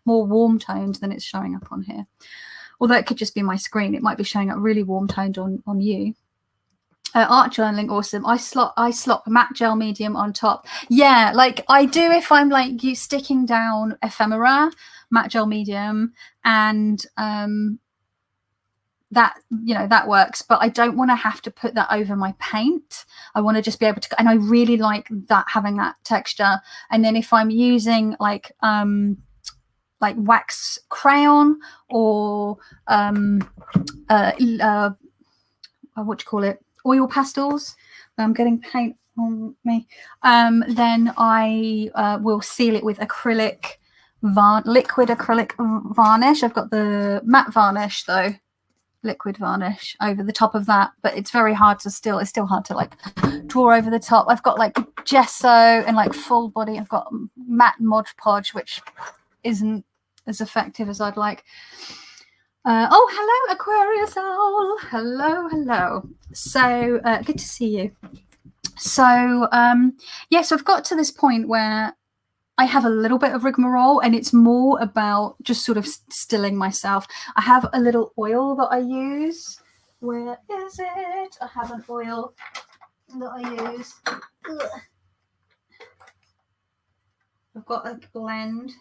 Speaker 1: warm toned than it's showing up on here. Although it could just be my screen. It might be showing up really warm toned on you. Art journaling, awesome. I slot matte gel medium on top. Yeah, like I do if I'm like sticking down ephemera, matte gel medium, and that, you know, that works. But I don't want to have to put that over my paint. I want to just be able to, and I really like that, having that texture. And then if I'm using like wax crayon or what do you call it, oil pastels, I'm getting paint on me, then I will seal it with acrylic liquid acrylic varnish. I've got the matte varnish though, liquid varnish over the top of that, but it's very hard to it's still hard to like draw over the top. I've got like gesso and like full body. I've got matte Mod Podge, which isn't as effective as I'd like. Oh, hello, Aquarius Owl. Hello. So good to see you. So yeah, so I've got to this point where I have a little bit of rigmarole, and it's more about just sort of stilling myself. I have a little oil that I use. Where is it? I have an oil that I use. Ugh. I've got a blend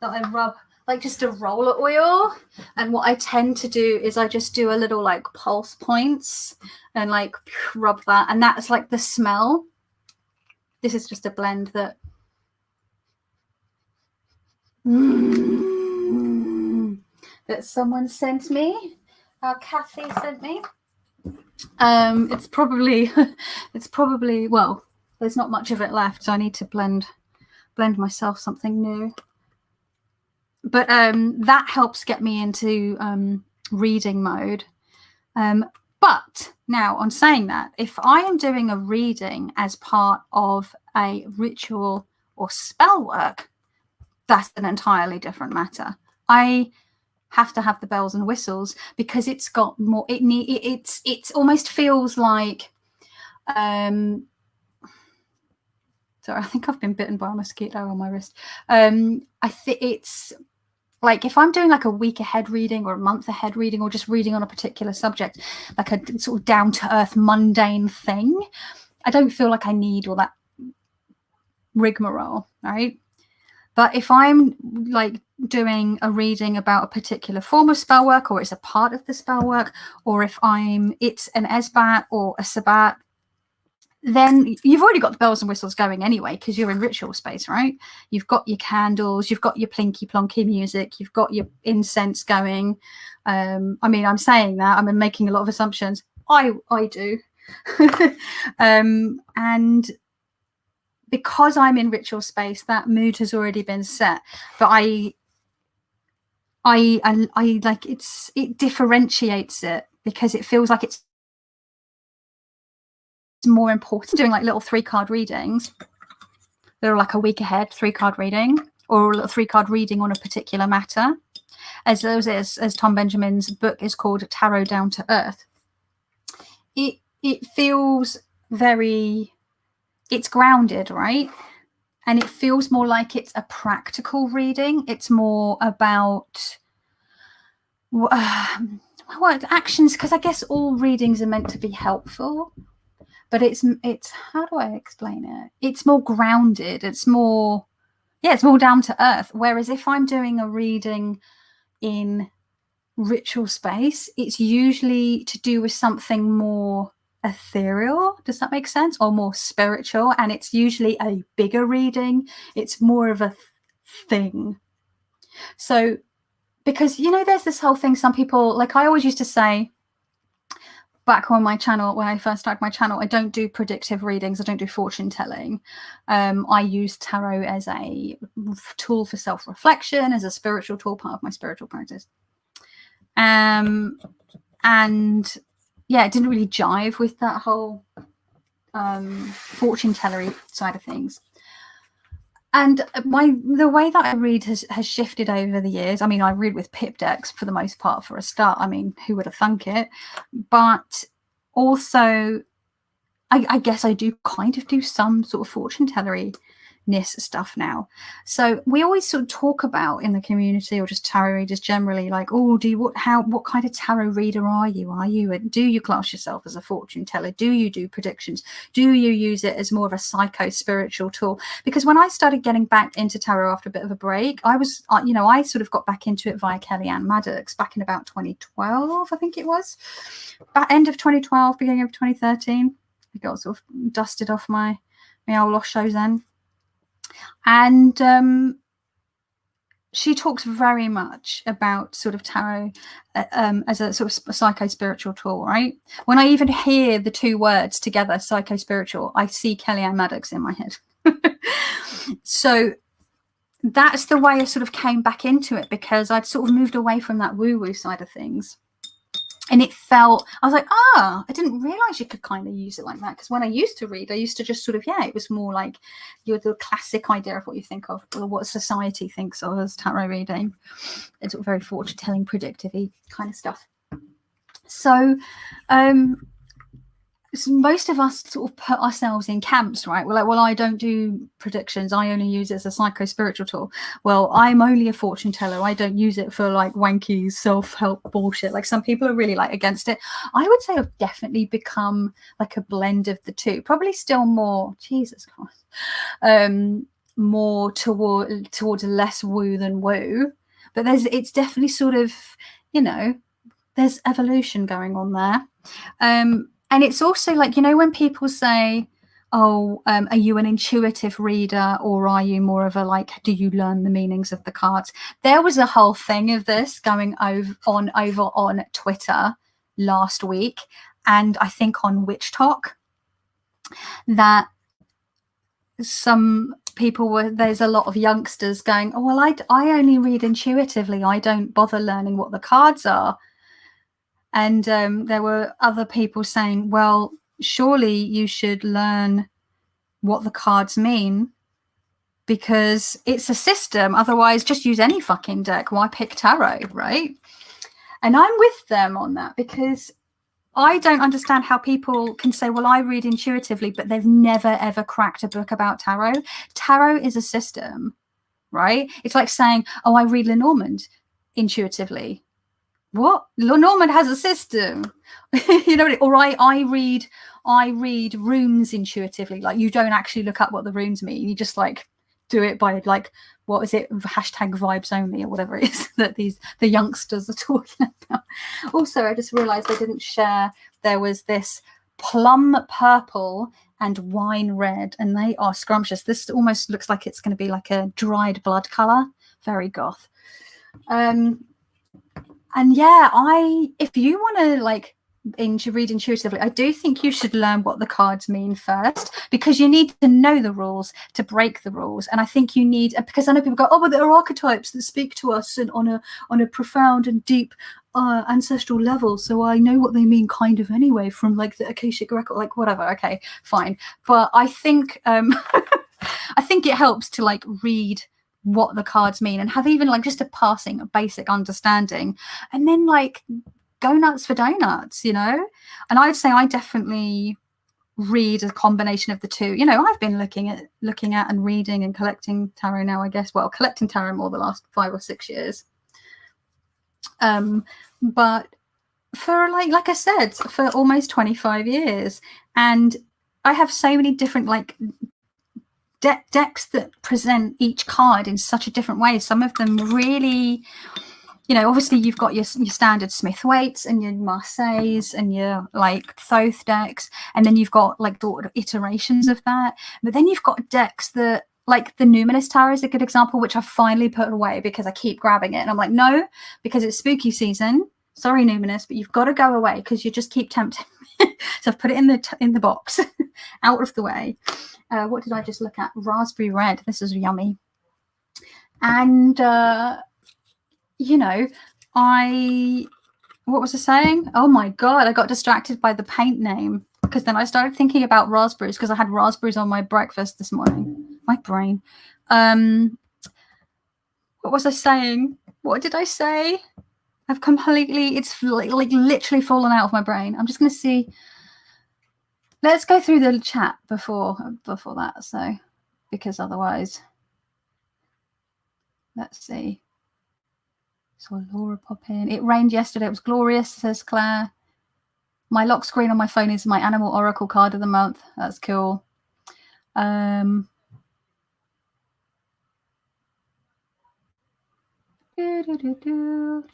Speaker 1: that I rub, like just a roller oil, and what I tend to do is I just do a little like pulse points and like rub that, and that's like the smell. This is just a blend that that someone sent me. Kathy sent me. It's probably well, there's not much of it left, so I need to blend myself something new. But that helps get me into reading mode. But now, on saying that, if I am doing a reading as part of a ritual or spell work, that's an entirely different matter. I have to have the bells and whistles, because it's got more. It almost feels like. Sorry, I think I've been bitten by a mosquito on my wrist. I think it's like if I'm doing like a week ahead reading or a month ahead reading, or just reading on a particular subject, like a sort of down to earth mundane thing, I don't feel like I need all that rigmarole, right? But if I'm like doing a reading about a particular form of spell work, or it's a part of the spell work, or if it's an Esbat or a Sabbat, then you've already got the bells and whistles going anyway, because you're in ritual space, right? You've got your candles, you've got your plinky plonky music, you've got your incense going. I mean, I'm saying that, I'm making a lot of assumptions. I do. And because I'm in ritual space, that mood has already been set. But I like it differentiates it, because it feels like it's more important doing like little 3-card readings. They're like a week ahead 3-card reading. or a 3-card reading on a particular matter, as Tom Benjamin's book is called Tarot Down to Earth, it feels very, it's grounded, right? And it feels more like it's a practical reading. It's more about what actions, because I guess all readings are meant to be helpful, but it's how do I explain it? It's more grounded. It's more, yeah, it's more down to earth. Whereas if I'm doing a reading in ritual space, it's usually to do with something more ethereal, does that make sense, or more spiritual, and it's usually a bigger reading. It's more of a thing. So because, you know, there's this whole thing, some people, like I always used to say back on my channel, when I first started my channel, I don't do predictive readings, I don't do fortune telling. I use tarot as a tool for self-reflection, as a spiritual tool, part of my spiritual practice. And yeah, it didn't really jive with that whole fortune tellery side of things. And the way that I read has shifted over the years. I mean, I read with pip decks for the most part for a start. I mean, who would have thunk it? But also, I guess I do kind of do some sort of fortune tellery stuff now. So we always sort of talk about in the community, or just tarot readers generally, like, oh, what kind of tarot reader are you? Do you class yourself as a fortune teller? Do you do predictions? Do you use it as more of a psycho spiritual tool? Because when I started getting back into tarot after a bit of a break, I was, you know, I sort of got back into it via Kellyanne Maddox back in about 2012, I think it was, about end of 2012, beginning of 2013. I got sort of dusted off my old lost shows then. And she talks very much about sort of tarot as a sort of psycho-spiritual tool, right? When I even hear the two words together, psycho-spiritual, I see Kellyanne Maddox in my head. So that's the way I sort of came back into it, because I'd sort of moved away from that woo-woo side of things. And it felt, I was like, I didn't realize you could kind of use it like that. Because when I used to read, I used to just sort of, yeah, it was more like the classic idea of what you think of, or what society thinks of as tarot reading. It's very fortune telling, predictive-y kind of stuff. So, so most of us sort of put ourselves in camps, right? We're like, well, I don't do predictions. I only use it as a psycho-spiritual tool. Well, I'm only a fortune teller. I don't use it for like wanky self-help bullshit. Like some people are really like against it. I would say I've definitely become like a blend of the two. Probably still more, Jesus Christ, more towards less woo than woo. But it's definitely sort of, you know, there's evolution going on there. And it's also like, you know, when people say, oh, are you an intuitive reader, or are you more of a, like, do you learn the meanings of the cards? There was a whole thing of this going over on Twitter last week, and I think on Witch Talk, that some people there's a lot of youngsters going, oh, well, I only read intuitively. I don't bother learning what the cards are. And there were other people saying, well, surely you should learn what the cards mean, because it's a system. Otherwise, just use any fucking deck. Why pick tarot, right? And I'm with them on that, because I don't understand how people can say, well, I read intuitively, but they've never, ever cracked a book about tarot. Tarot is a system, right? It's like saying, oh, I read Lenormand intuitively. What? Lenormand has a system. You know, or I read runes intuitively. Like, you don't actually look up what the runes mean. You just like do it by like, what is it, hashtag vibes only, or whatever it is that the youngsters are talking about. Also, I just realized I didn't share, there was this plum purple and wine red, and they are scrumptious. This almost looks like it's going to be like a dried blood color. Very goth. And yeah, if you want to like read intuitively, I do think you should learn what the cards mean first, because you need to know the rules to break the rules. And I think you need, because I know people go, oh, but there are archetypes that speak to us and on a profound and deep ancestral level, so I know what they mean kind of anyway from like the Akashic record, like whatever. Okay, fine. But I think I think it helps to like read what the cards mean and have even like just a passing, a basic understanding, and then like go nuts for donuts, you know. And I'd say I definitely read a combination of the two. You know, I've been looking at and reading and collecting tarot now, I guess. Well, collecting tarot more the last 5 or 6 years. But for like I said, for almost 25 years, and I have so many different like decks that present each card in such a different way. Some of them really, you know, obviously you've got your standard Smith-Waite's and your Marseilles and your like Thoth decks, and then you've got like the iterations of that. But then you've got decks that, like the Numinous Tarot is a good example, which I've finally put away because I keep grabbing it and I'm like, no, because it's spooky season. Sorry, Numinous, but you've got to go away because you just keep tempting me. So I've put it in the box, out of the way. What did I just look at? Raspberry red. This is yummy. And you know, what was I saying? Oh my god, I got distracted by the paint name because then I started thinking about raspberries because I had raspberries on my breakfast this morning. My brain. What was I saying? What did I say? I've completely, it's like literally fallen out of my brain. I'm just going to see. Let's go through the chat before that. So, because otherwise, let's see. Saw Laura pop in. It rained yesterday. It was glorious, says Claire. My lock screen on my phone is my Animal Oracle card of the month. That's cool.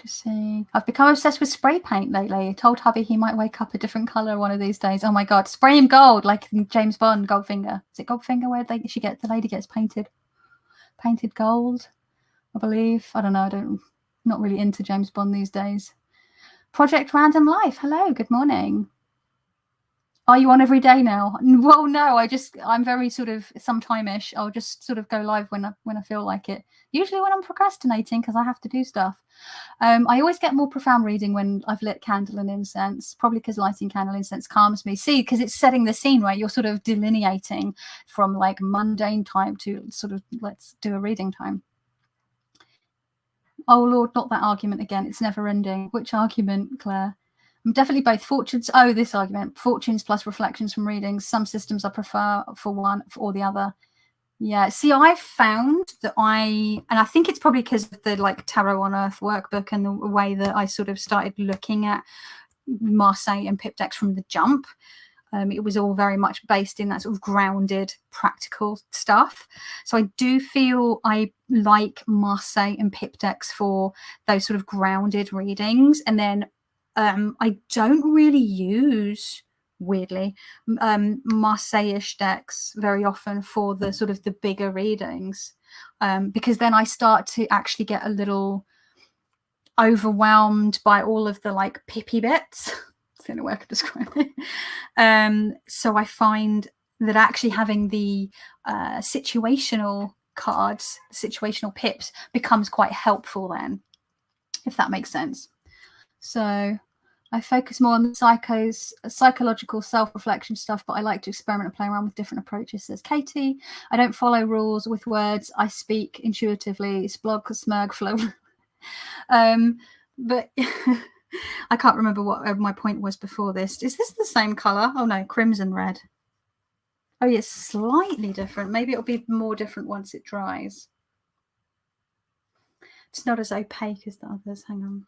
Speaker 1: Just see. I've become obsessed with spray paint lately. I told hubby he might wake up a different color one of these days. Oh my god, spray him gold like James Bond, Goldfinger. Is it Goldfinger where the lady gets painted gold? I believe. I don't know. Not really into James Bond these days. Project Random Life. Hello, good morning. Are you on every day now? Well, no, I'm very sort of sometime-ish. I'll just sort of go live when I feel like it. Usually when I'm procrastinating because I have to do stuff. I always get more profound reading when I've lit candle and incense, probably because lighting candle incense calms me. See, because it's setting the scene where you're sort of delineating from like mundane time to sort of let's do a reading time. Oh Lord, not that argument again. It's never ending. Which argument, Claire? I'm definitely both fortunes. Oh, this argument. Fortunes plus reflections from readings. Some systems I prefer for one or the other. Yeah. See, I've found that and I think it's probably because of the like Tarot on Earth workbook and the way that I sort of started looking at Marseille and Pip decks from the jump. It was all very much based in that sort of grounded, practical stuff. So I do feel I like Marseille and Pip decks for those sort of grounded readings. And then I don't really use, weirdly, Marseille-ish decks very often for the sort of the bigger readings, because then I start to actually get a little overwhelmed by all of the like pippy bits. That's the only way I could describe it. So I find that actually having the situational cards, situational pips, becomes quite helpful then, if that makes sense. So I focus more on the psychological self-reflection stuff, but I like to experiment and play around with different approaches, says Katie. I don't follow rules with words. I speak intuitively. Splog, smurg, flow. But I can't remember what my point was before this. Is this the same color? Oh no, crimson red. Oh yeah, slightly different. Maybe it'll be more different once it dries. It's not as opaque as the others. Hang on.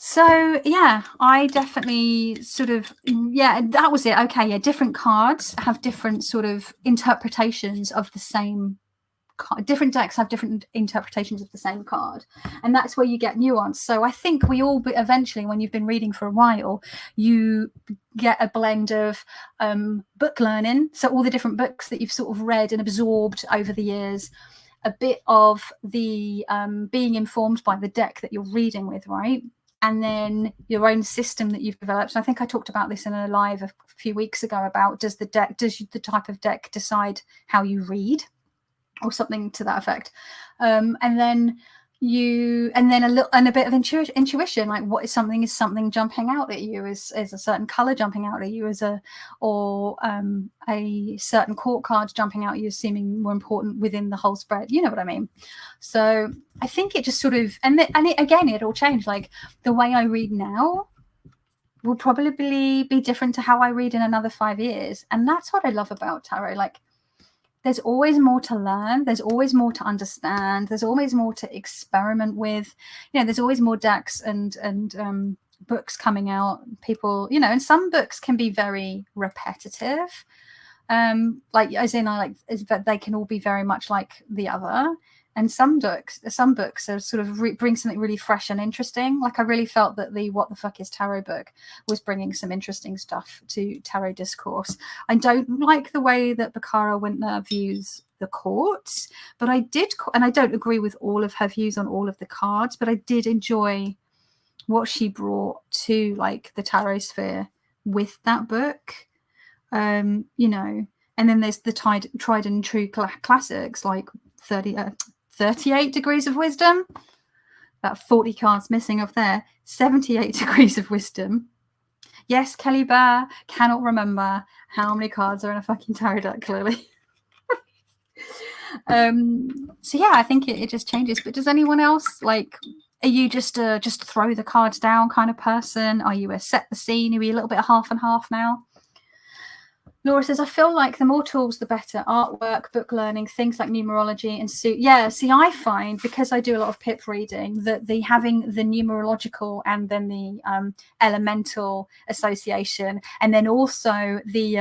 Speaker 1: So yeah, I definitely sort of, yeah, that was it. Okay, yeah, different cards have different sort of interpretations of the same card. Different decks have different interpretations of the same card, and that's where you get nuance. So I think we all eventually, when you've been reading for a while, you get a blend of book learning, so all the different books that you've sort of read and absorbed over the years, a bit of the being informed by the deck that you're reading with, right? And then your own system that you've developed. So I think I talked about this in a live a few weeks ago about does the type of deck decide how you read, or something to that effect. And then and then a bit of intuition, like what is something jumping out at you, is a certain color jumping out at you, or a certain court card jumping out at you as seeming more important within the whole spread, you know what I mean? So I think it just sort of, again, it all changed. Like the way I read now will probably be different to how I read in another 5 years, and that's what I love about tarot. Like, there's always more to learn. There's always more to understand. There's always more to experiment with. You know, there's always more decks and books coming out. People, you know, and some books can be very repetitive. Like they can all be very much like the other. And some books are sort of bring something really fresh and interesting. Like I really felt that the What the Fuck is Tarot book was bringing some interesting stuff to tarot discourse. I don't like the way that Baccara Wintner views the courts, but I don't agree with all of her views on all of the cards, but I did enjoy what she brought to like the tarot sphere with that book. You know, and then there's the tried and true classics like 38 Degrees of Wisdom. About 40 cards missing off there. 78 Degrees of Wisdom. Yes, Kelly Bear cannot remember how many cards are in a fucking tarot deck, clearly. So yeah, I think it just changes. But does anyone else, like, are you just throw the cards down kind of person? Are you a set the scene? Are you a little bit of half and half now? Laura says, I feel like the more tools, the better. Artwork, book learning, things like numerology and yeah, see, I find, because I do a lot of pip reading, that having the numerological and then the elemental association, and then also the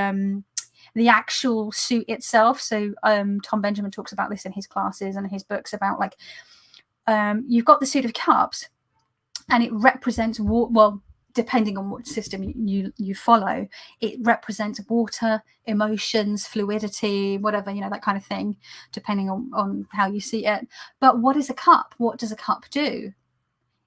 Speaker 1: actual suit itself. So Tom Benjamin talks about this in his classes and his books about, like, you've got the suit of cups and it represents depending on what system you follow, it represents water, emotions, fluidity, whatever, you know, that kind of thing, depending on how you see it. But what is a cup? What does a cup do?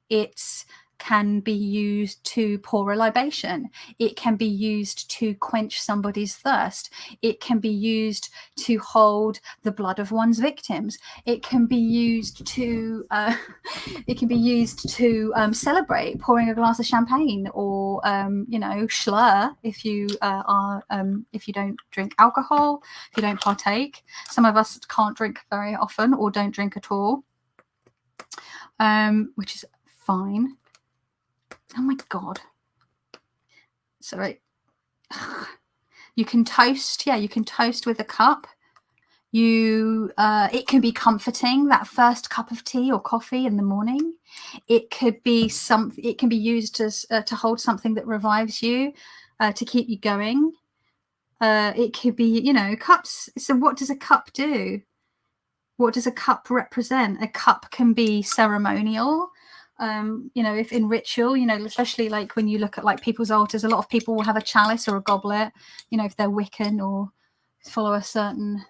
Speaker 1: It can be used to pour a libation. It can be used to quench somebody's thirst. It can be used to hold the blood of one's victims. It can be used to celebrate, pouring a glass of champagne, or you know, schlur if you if you don't drink alcohol, if you don't partake. Some of us can't drink very often or don't drink at all, which is fine. Oh my God. Sorry. You can toast. Yeah, you can toast with a cup. It can be comforting, that first cup of tea or coffee in the morning. It could be it can be used as to hold something that revives you, to keep you going. It could be, you know, cups. So what does a cup do? What does a cup represent? A cup can be ceremonial. You know, if in ritual, you know, especially like when you look at like people's altars, a lot of people will have a chalice or a goblet, you know, if they're Wiccan or follow a certain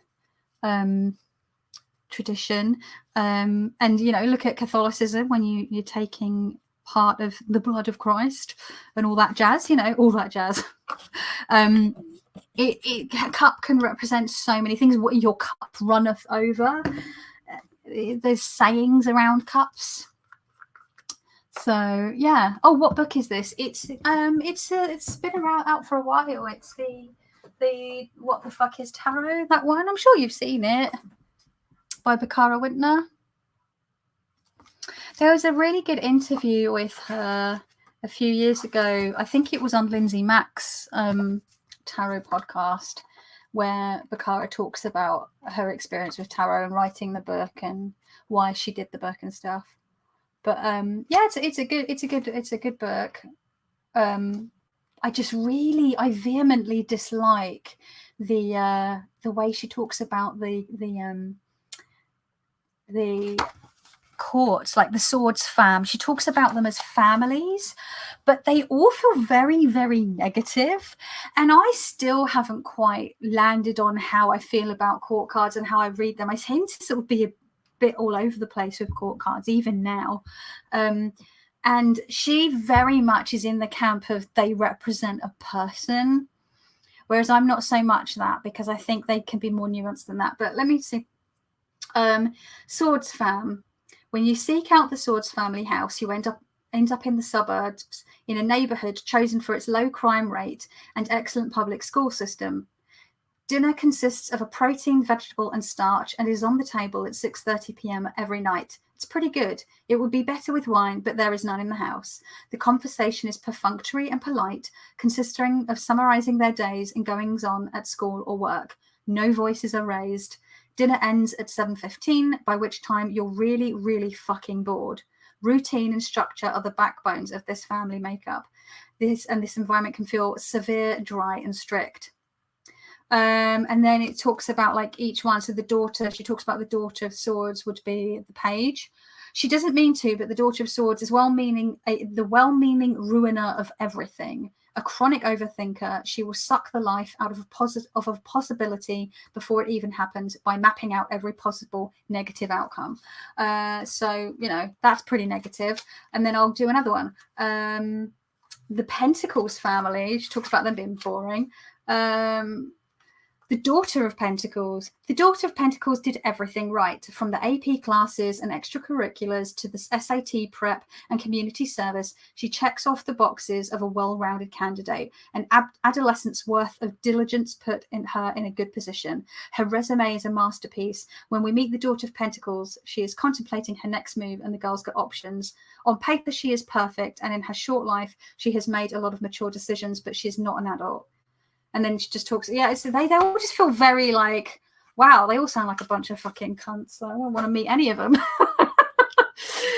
Speaker 1: tradition. And, you know, look at Catholicism when you're taking part of the blood of Christ and all that jazz, you know, all that jazz. Cup can represent so many things. What your cup runneth over. There's sayings around cups. So yeah. Oh, what book is this? It's been out for a while. It's the What the Fuck is Tarot? That one. I'm sure you've seen it, by Baccara Wintner. There was a really good interview with her a few years ago. I think it was on Lindsay Mack's tarot podcast, where Baccara talks about her experience with tarot and writing the book and why she did the book and stuff. But yeah, it's a good book. I vehemently dislike the way she talks about the courts, like the Swords fam. She talks about them as families, but they all feel very, very negative. And I still haven't quite landed on how I feel about court cards and how I read them. I tend to sort of be a bit all over the place with court cards, even now. And she very much is in the camp of they represent a person, whereas I'm not so much that, because I think they can be more nuanced than that. But let me see. Swords fam, When you seek out the Swords family house, you end up in the suburbs, in a neighbourhood chosen for its low crime rate and excellent public school system. Dinner consists of a protein, vegetable and starch and is on the table at 6:30 p.m. every night. It's pretty good. It would be better with wine, but there is none in the house. The conversation is perfunctory and polite, consisting of summarising their days and goings-on at school or work. No voices are raised. Dinner ends at 7:15, by which time you're really, really fucking bored. Routine and structure are the backbones of this family makeup. This environment can feel severe, dry and strict. And then it talks about like each one. So the daughter, she talks about the daughter of swords would be the page. She doesn't mean to, but the daughter of swords is the well-meaning ruiner of everything. A chronic overthinker, she will suck the life out of a possibility before it even happens by mapping out every possible negative outcome. So, you know, that's pretty negative. And then I'll do another one. The Pentacles family, she talks about them being boring. The Daughter of Pentacles. The Daughter of Pentacles did everything right, from the AP classes and extracurriculars to the SAT prep and community service. She checks off the boxes of a well-rounded candidate, an adolescent's worth of diligence put her in a good position. Her resume is a masterpiece. When we meet the Daughter of Pentacles, she is contemplating her next move and the girl's got options. On paper, she is perfect, and in her short life, she has made a lot of mature decisions, but she is not an adult. And then she just talks, yeah, so they all just feel very like, wow, they all sound like a bunch of fucking cunts. So I don't want to meet any of them.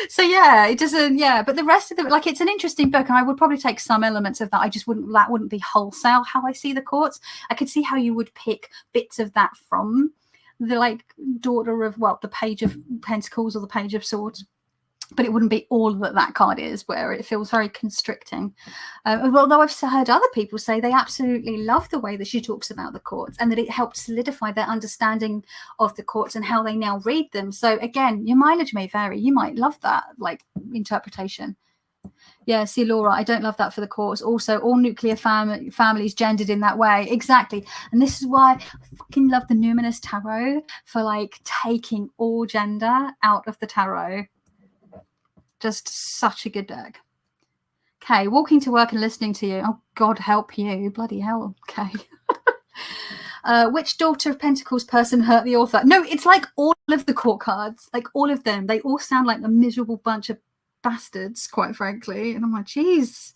Speaker 1: So yeah, it doesn't, yeah, but the rest of it, like, it's an interesting book, and I would probably take some elements of that. That wouldn't be wholesale how I see the courts. I could see how you would pick bits of that from the like daughter of, well, the Page of Pentacles or the Page of Swords. But it wouldn't be all that card is, where it feels very constricting. Although I've heard other people say they absolutely love the way that she talks about the courts, and that it helped solidify their understanding of the courts and how they now read them. So again, your mileage may vary. You might love that like interpretation. Yeah, see, Laura, I don't love that for the courts. Also, all nuclear families gendered in that way. Exactly. And this is why I fucking love the Numinous Tarot, for like taking all gender out of the tarot. Just such a good deck. Okay, walking to work and listening to you. Oh, God help you. Bloody hell. Okay. Which Daughter of Pentacles person hurt the author? No, it's like all of the court cards. Like all of them. They all sound like a miserable bunch of bastards, quite frankly. And I'm like, geez.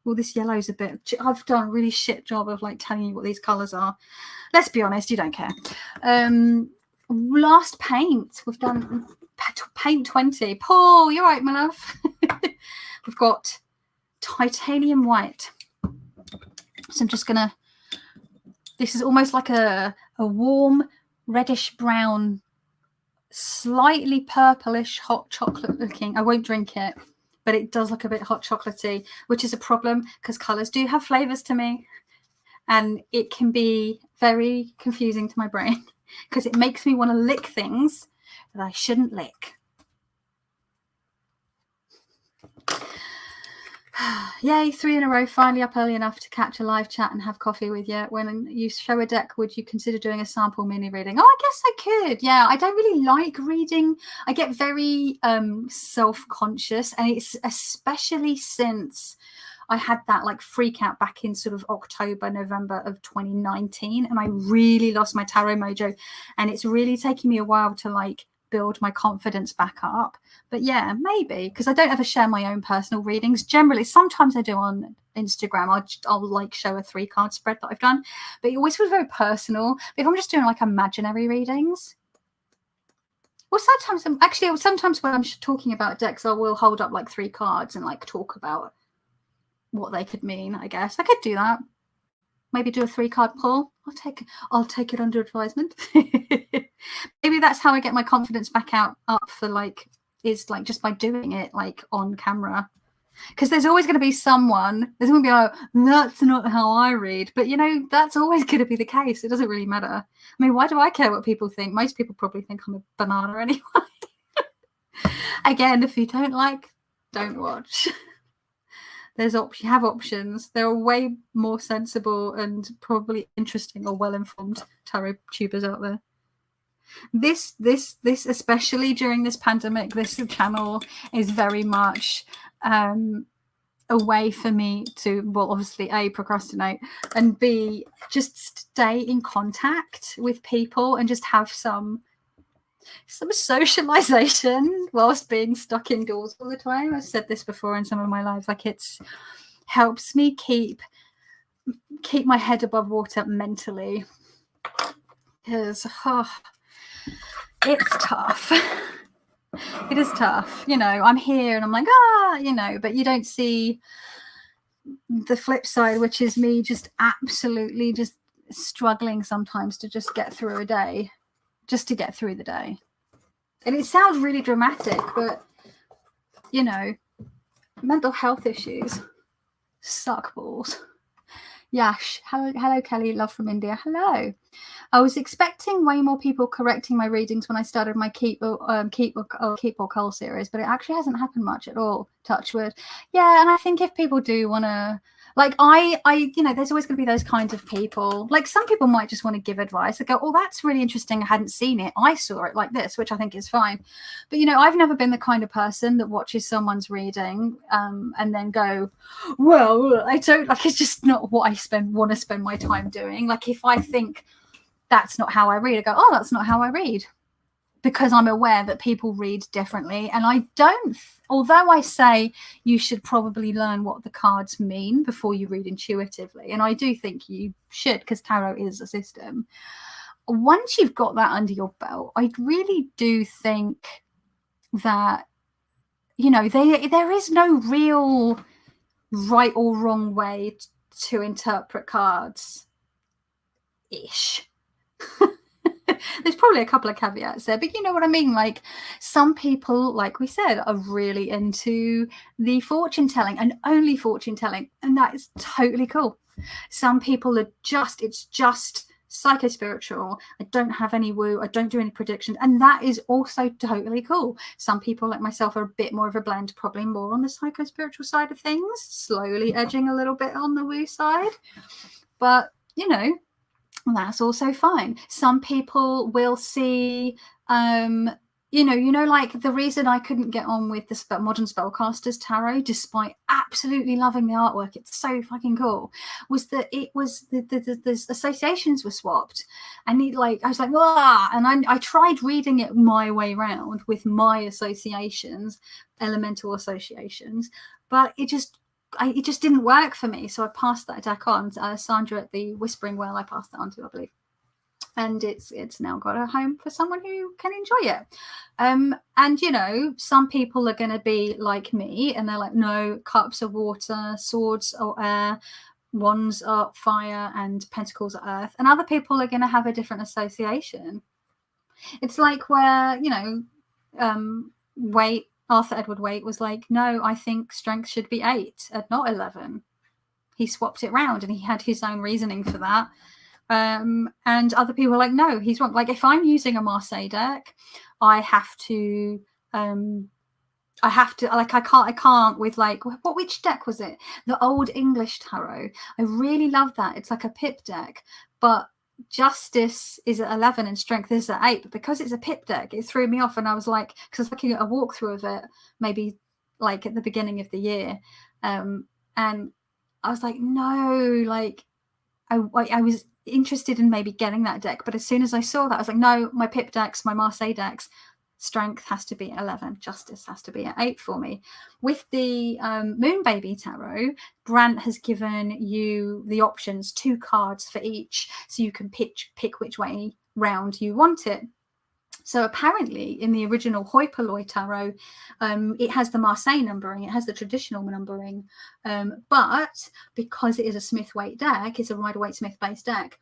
Speaker 1: Well, this yellow's a bit... I've done a really shit job of like telling you what these colours are. Let's be honest, you don't care. Last paint. We've done... Paint 20. Paul, you're right, my love. We've got titanium white. So I'm just gonna, this is almost like a warm reddish brown, slightly purplish hot chocolate looking. I won't drink it, but it does look a bit hot chocolatey, which is a problem because colors do have flavors to me, and it can be very confusing to my brain because it makes me want to lick things that I shouldn't lick. Yay, 3 in a row, finally up early enough to catch a live chat and have coffee with you. When you show a deck, would you consider doing a sample mini reading? Oh, I guess I could. Yeah, I don't really like reading. I get very self-conscious, and it's especially since I had that like freak out back in sort of October, November of 2019, and I really lost my tarot mojo, and it's really taking me a while to like build my confidence back up. But yeah, maybe, because I don't ever share my own personal readings. Generally, sometimes I do on Instagram. I'll like show a 3-card spread that I've done, but it always feels very personal. But if I'm just doing like imaginary readings, well, sometimes when I'm talking about decks, I will hold up like 3 cards and like talk about what they could mean. I guess I could do that. Maybe do a 3-card pull. I'll take it under advisement. Maybe that's how I get my confidence back up for like, is like just by doing it like on camera. Because there's always going to be someone, there's going to be like, that's not how I read. But you know, that's always going to be the case. It doesn't really matter. I mean, why do I care what people think? Most people probably think I'm a banana anyway. Again, if you don't like, don't watch. You have options. There are way more sensible and probably interesting or well-informed tarot tubers out there. This, especially during this pandemic, this channel is very much a way for me to, well, obviously A, procrastinate, and B, just stay in contact with people and just have some socialization whilst being stuck indoors all the time. I've said this before in some of my lives, like it's helps me keep my head above water mentally, because it's tough. It is tough, you know. I'm here and I'm like, you know, but you don't see the flip side, which is me just absolutely just struggling sometimes to just get through a day, just to get through the day. And it sounds really dramatic, but you know, mental health issues suck balls. Yash, hello Kelly, love from India. Hello. I was expecting way more people correcting my readings when I started my Keep or Cull series, but it actually hasn't happened much at all. Touch wood. Yeah, and I think if people do want to, like, I, you know, there's always going to be those kinds of people. Like, some people might just want to give advice. They go, "Oh, that's really interesting. I hadn't seen it. I saw it like this," which I think is fine. But you know, I've never been the kind of person that watches someone's reading and then go, "Well, I don't like." It's just not what I want to spend my time doing. Like, if I think that's not how I read, I go, "Oh, that's not how I read," because I'm aware that people read differently. And I don't, although I say you should probably learn what the cards mean before you read intuitively, and I do think you should, because tarot is a system. Once you've got that under your belt, I really do think that, you know, there is no real right or wrong way to interpret cards ish. There's probably a couple of caveats there, but you know what I mean? Like, some people, like we said, are really into the fortune telling and only fortune telling, and that is totally cool. Some people are it's just psycho-spiritual. I don't have any woo, I don't do any predictions, and that is also totally cool. Some people, like myself, are a bit more of a blend, probably more on the psycho-spiritual side of things, slowly edging a little bit on the woo side. But you know, that's also fine. Some people will see, you know, like the reason I couldn't get on with the modern spellcasters tarot, despite absolutely loving the artwork, it's so fucking cool, was that it was the associations were swapped, and I was like, ah, and I tried reading it my way around with my associations, elemental associations, but it just didn't work for me. So I passed that deck on. Sandra at the Whispering Well, I passed that on to, I believe. And it's now got a home for someone who can enjoy it. And, you know, some people are going to be like me, and they're like, no, cups are water, swords are air, wands are fire, and pentacles are earth. And other people are going to have a different association. It's like where, you know, Arthur Edward Waite was like, no, I think strength should be 8 and not 11. He swapped it round, and he had his own reasoning for that. And other people are like, no, he's wrong. Like, if I'm using a Marseille deck, I have to like, I can't with, like, which deck was it? The Old English Tarot. I really love that. It's like a pip deck, but Justice is at 11 and Strength is at 8, but because it's a pip deck, it threw me off. And I was like, because I was looking at a walkthrough of it maybe like at the beginning of the year, and I was like, no, like I was interested in maybe getting that deck, but as soon as I saw that, I was like, no, my pip decks, my Marseille decks, Strength has to be at 11, Justice has to be at 8 for me. With the Moon Baby Tarot, Brant has given you the options, 2 cards for each, so you can pick which way round you want it. So apparently in the original Hoi Polloi Tarot, it has the Marseille numbering, it has the traditional numbering, but because it is a Smith-Waite deck, it's a Rider-Waite-Smith based deck,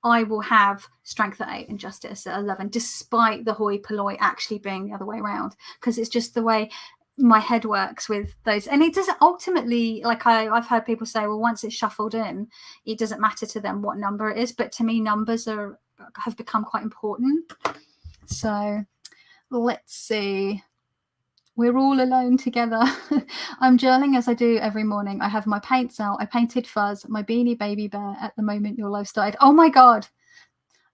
Speaker 1: I will have Strength at 8 and Justice at 11, despite the Hoi Polloi actually being the other way around, because it's just the way my head works with those. And it doesn't ultimately, like I've heard people say, well, once it's shuffled in, it doesn't matter to them what number it is. But to me, numbers have become quite important. So let's see. We're all alone together. I'm journaling as I do every morning. I have my paints out. I painted Fuzz, my Beanie Baby Bear. At the moment your live started. Oh my God.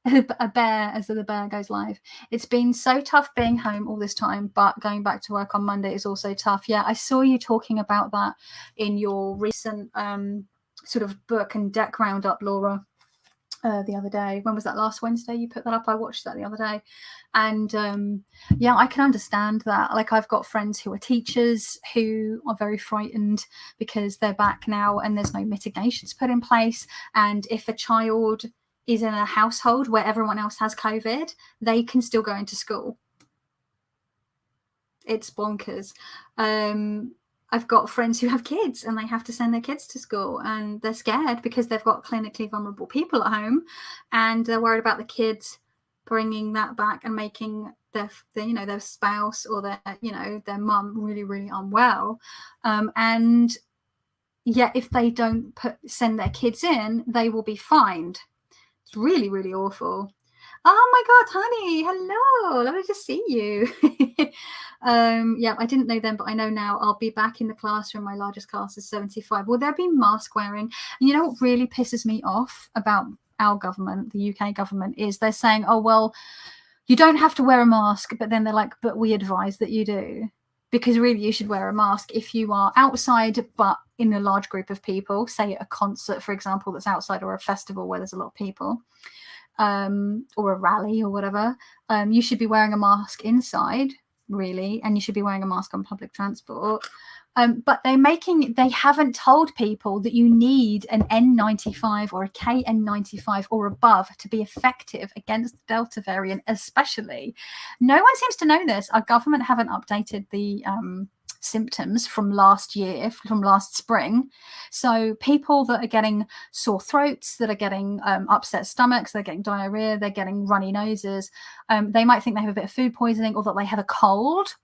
Speaker 1: A bear, as the bear goes live. It's been so tough being home all this time, but going back to work on Monday is also tough. Yeah, I saw you talking about that in your recent sort of book and deck roundup, Laura, the other day. When was that? Last Wednesday you put that up? I watched that the other day. And yeah, I can understand that. Like, I've got friends who are teachers who are very frightened because they're back now and there's no mitigations put in place. And if a child is in a household where everyone else has COVID, they can still go into school. It's bonkers. I've got friends who have kids and they have to send their kids to school and they're scared because they've got clinically vulnerable people at home and they're worried about the kids bringing that back and making their spouse or their mum really, really unwell. And yet if they don't send their kids in, they will be fined. It's really, really awful. Oh my God, honey, hello, lovely to see you. Yeah, I didn't know then, but I know now. I'll be back in the classroom. My largest class is 75. Will there be mask wearing? And you know what really pisses me off about our government, the UK government, is they're saying, oh, well, you don't have to wear a mask, but then they're like, but we advise that you do. Because really you should wear a mask if you are outside, but in a large group of people, say at a concert, for example, that's outside, or a festival where there's a lot of people. Or a rally or whatever, you should be wearing a mask inside, really, and you should be wearing a mask on public transport. But they haven't told people that you need an N95 or a KN95 or above to be effective against the Delta variant, especially. No one seems to know this. Our government haven't updated the symptoms from last spring. So people that are getting sore throats, that are getting upset stomachs, they're getting diarrhea, they're getting runny noses, they might think they have a bit of food poisoning or that they have a cold,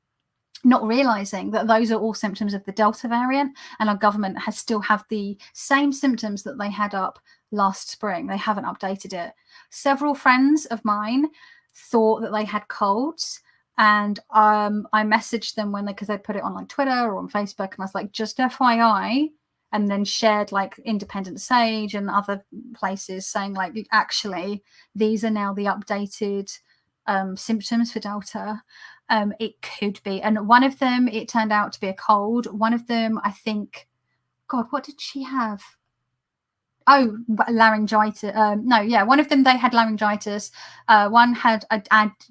Speaker 1: not realizing that those are all symptoms of the Delta variant, and our government has still have the same symptoms that they had up last spring. They haven't updated it. Several friends of mine thought that they had colds. And I messaged them because they put it on like Twitter or on Facebook, and I was like, just FYI, and then shared like Independent Sage and other places saying like, actually, these are now the updated symptoms for Delta. It could be, and one of them, it turned out to be a cold. One of them, I think, God, what did she have? Oh, laryngitis. One of them, they had laryngitis. One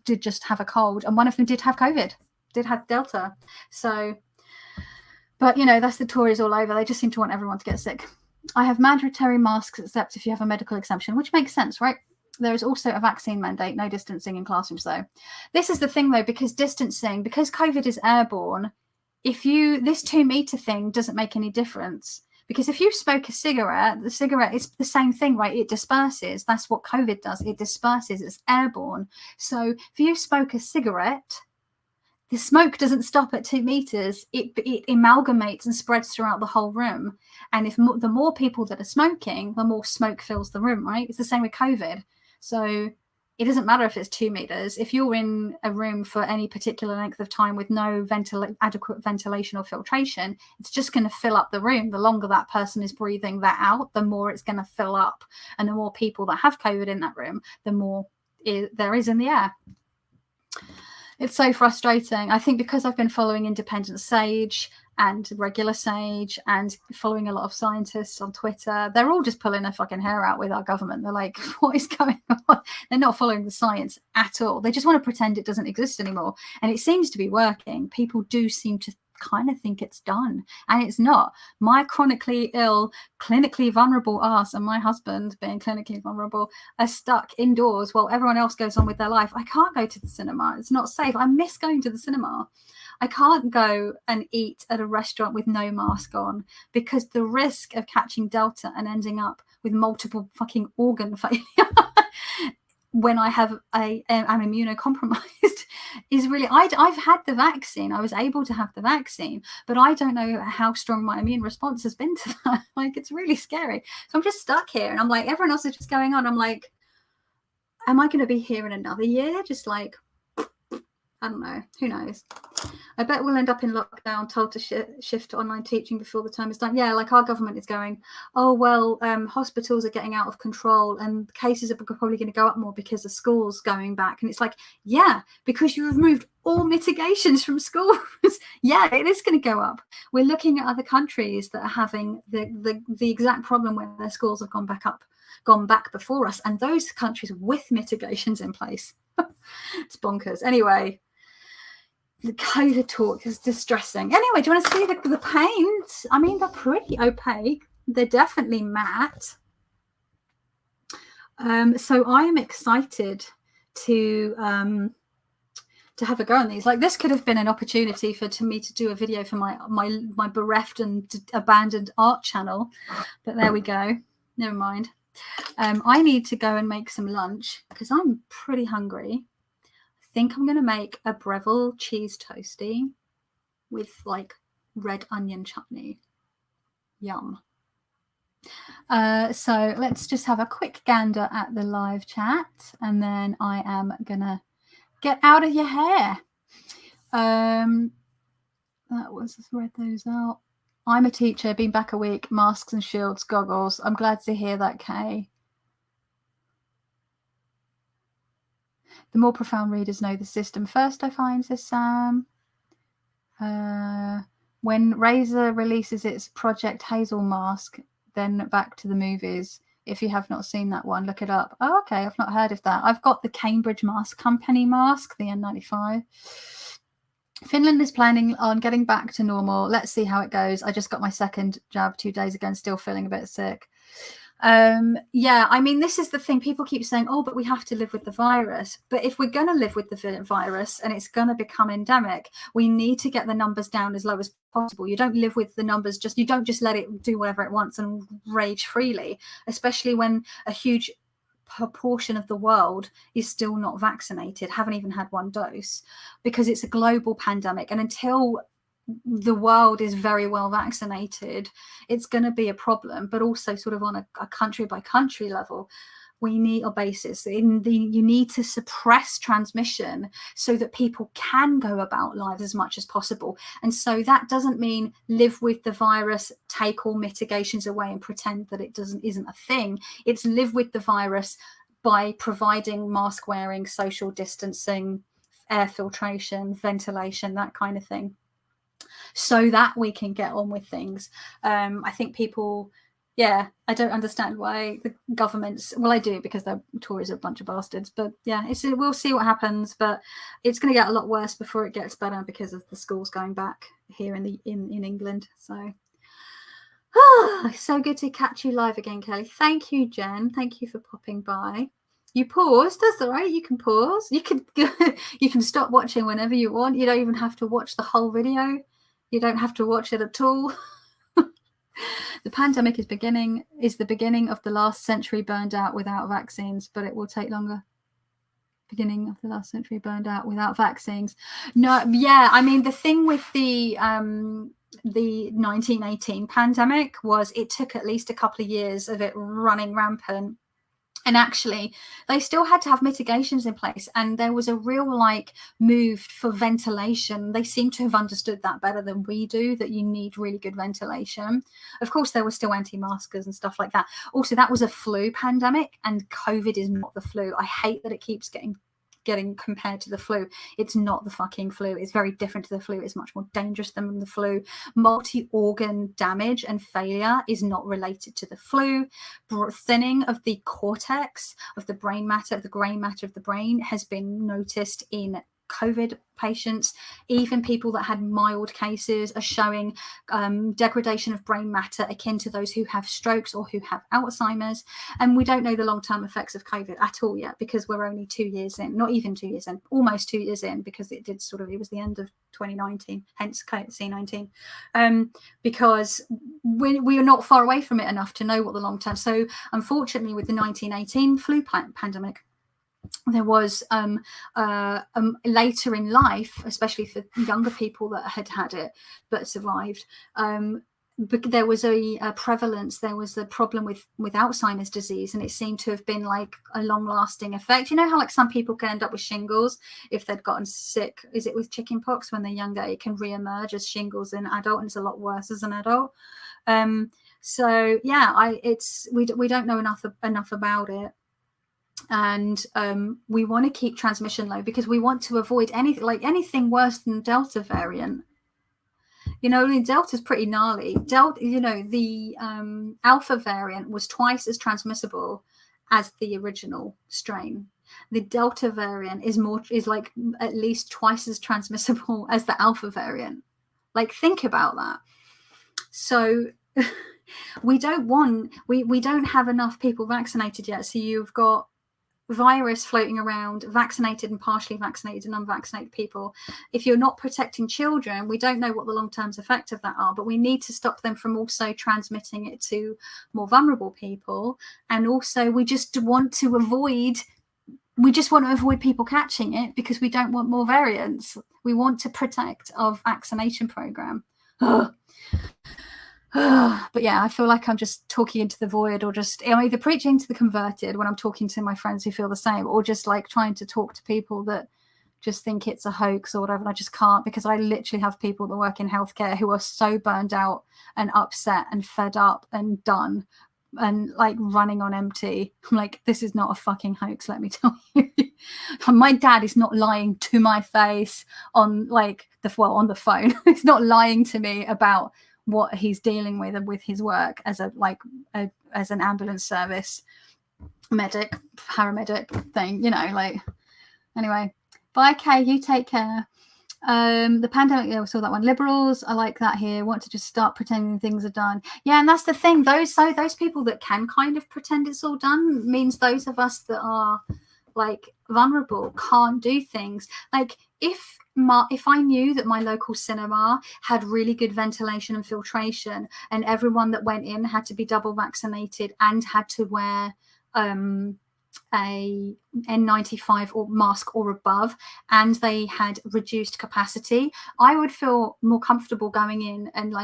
Speaker 1: did just have a cold, and one of them did have COVID, did have Delta. So, but that's the Tories all over. They just seem to want everyone to get sick. I have mandatory masks except if you have a medical exemption, which makes sense, right? There is also a vaccine mandate, no distancing in classrooms though. This is the thing though, because COVID is airborne, this 2 meter thing doesn't make any difference. Because if you smoke a cigarette, the cigarette is the same thing, right? It disperses. That's what COVID does. It disperses. It's airborne. So if you smoke a cigarette, the smoke doesn't stop at 2 meters. It amalgamates and spreads throughout the whole room. And the more people that are smoking, the more smoke fills the room, right? It's the same with COVID. So it doesn't matter if it's 2 meters. If you're in a room for any particular length of time with no adequate ventilation or filtration, it's just going to fill up the room. The longer that person is breathing that out, the more it's going to fill up. And the more people that have COVID in that room, the more there is in the air. It's so frustrating. I think because I've been following Independent Sage and regular Sage and following a lot of scientists on Twitter, they're all just pulling their fucking hair out with our government. They're like, what is going on? They're not following the science at all. They just want to pretend it doesn't exist anymore. And it seems to be working. People do seem to kind of think it's done, and it's not. My chronically ill, clinically vulnerable ass and my husband, being clinically vulnerable, are stuck indoors while everyone else goes on with their life. I can't go to the cinema. It's not safe. I miss going to the cinema. I can't go and eat at a restaurant with no mask on because the risk of catching Delta and ending up with multiple fucking organ failure when I am immunocompromised is really. I've had the vaccine. I was able to have the vaccine, but I don't know how strong my immune response has been to that. Like, it's really scary. So I'm just stuck here, and I'm like, everyone else is just going on. I'm like, am I going to be here in another year? Just like, I don't know. Who knows? I bet we'll end up in lockdown, told to shift to online teaching before the term is done. Yeah, like our government is going, oh, well, hospitals are getting out of control and cases are probably going to go up more because of schools going back. And it's like, yeah, because you removed all mitigations from schools. Yeah, it is going to go up. We're looking at other countries that are having the exact problem where their schools have gone back before us, and those countries with mitigations in place. It's bonkers. Anyway, the COVID talk is distressing. Anyway, do you want to see the paint? I mean, they're pretty opaque. They're definitely matte. So I am excited to have a go on these. Like, this could have been an opportunity for me to do a video for my bereft and abandoned art channel, but there we go. Never mind. I need to go and make some lunch because I'm pretty hungry. I think I'm going to make a Breville cheese toasty with like red onion chutney. Yum. So let's just have a quick gander at the live chat, and then I am going to get out of your hair. That was, read those out. I'm a teacher, been back a week, masks and shields, goggles. I'm glad to hear that, Kay. The more profound readers know the system first, I find, says Sam. When Razer releases its Project Hazel mask, then back to the movies. If you have not seen that one, look it up. Oh, okay, I've not heard of that. I've got the Cambridge Mask Company mask, the N95. Finland is planning on getting back to normal. Let's see how it goes. I just got my second jab 2 days ago and still feeling a bit sick. Yeah, I mean, this is the thing. People keep saying, oh, but we have to live with the virus. But if we're going to live with the virus and it's going to become endemic, we need to get the numbers down as low as possible. You don't live with the numbers, you don't just let it do whatever it wants and rage freely, especially when a huge proportion of the world is still not vaccinated, haven't even had one dose, because it's a global pandemic. And until the world is very well vaccinated, it's going to be a problem. But also sort of on a country by country level, we need a basis you need to suppress transmission so that people can go about lives as much as possible. And so that doesn't mean live with the virus, take all mitigations away and pretend that it isn't a thing. It's live with the virus by providing mask wearing, social distancing, air filtration, ventilation, that kind of thing, so that we can get on with things. I think people, I don't understand why the governments, well, I do, because the Tories are a bunch of bastards, but yeah, we'll see what happens, but it's going to get a lot worse before it gets better because of the schools going back here in England. So so good to catch you live again, Kelly. Thank you, Jen. Thank you for popping by. You paused. That's all right. You can pause. You can stop watching whenever you want. You don't even have to watch the whole video. You don't have to watch it at all. The pandemic is the beginning of the last century burned out without vaccines, but it will take longer. Beginning of the last century burned out without vaccines. No, yeah. I mean, the thing with the 1918 pandemic was it took at least a couple of years of it running rampant. And actually, they still had to have mitigations in place. And there was a real move for ventilation. They seem to have understood that better than we do, that you need really good ventilation. Of course, there were still anti-maskers and stuff like that. Also, that was a flu pandemic, and COVID is not the flu. I hate that it keeps getting compared to the flu. It's not the fucking flu. It's very different to the flu. It's much more dangerous than the flu. Multi-organ damage and failure is not related to the flu. Thinning of the cortex of the brain matter, of the grey matter of the brain, has been noticed in COVID patients. Even people that had mild cases are showing degradation of brain matter akin to those who have strokes or who have Alzheimer's. And we don't know the long-term effects of COVID at all yet, because we're only 2 years in, not even 2 years in, almost 2 years in, because it was the end of 2019, hence C19, because we are not far away from it enough to know what the long-term. So unfortunately, with the 1918 flu pandemic, there was later in life, especially for younger people that had it but survived, there was a prevalence, there was a problem with Alzheimer's disease, and it seemed to have been like a long-lasting effect. You know how like some people can end up with shingles if they'd gotten sick, is it with chickenpox when they're younger, it can re-emerge as shingles in adult, and it's a lot worse as an adult. So yeah, we don't know enough about it, and we want to keep transmission low because we want to avoid anything worse than Delta variant. You know, Delta's pretty gnarly. The Alpha variant was twice as transmissible as the original strain. The Delta variant is like at least twice as transmissible as the Alpha variant. Like, think about that. So we don't have enough people vaccinated yet. So you've got virus floating around, vaccinated and partially vaccinated and unvaccinated people. If you're not protecting children, we don't know what the long-term effects of that are, but we need to stop them from also transmitting it to more vulnerable people. And also we just want to avoid people catching it because we don't want more variants. We want to protect our vaccination program. But yeah, I feel like I'm just talking into the void, or I'm either preaching to the converted when I'm talking to my friends who feel the same, or just like trying to talk to people that just think it's a hoax or whatever. And I just can't, because I literally have people that work in healthcare who are so burned out and upset and fed up and done and like running on empty. I'm like, this is not a fucking hoax, let me tell you. My dad is not lying to my face on the phone. He's not lying to me about what he's dealing with his work as as an ambulance service medic, paramedic thing, you know, like. Anyway, bye Kay, you take care. The pandemic, yeah, we saw that one. Liberals, I like that here, want to just start pretending things are done. Yeah, and that's the thing, those people that can kind of pretend it's all done means those of us that are like vulnerable can't do things. Like if I knew that my local cinema had really good ventilation and filtration, and everyone that went in had to be double vaccinated and had to wear a N95 or mask or above, and they had reduced capacity, I would feel more comfortable going in and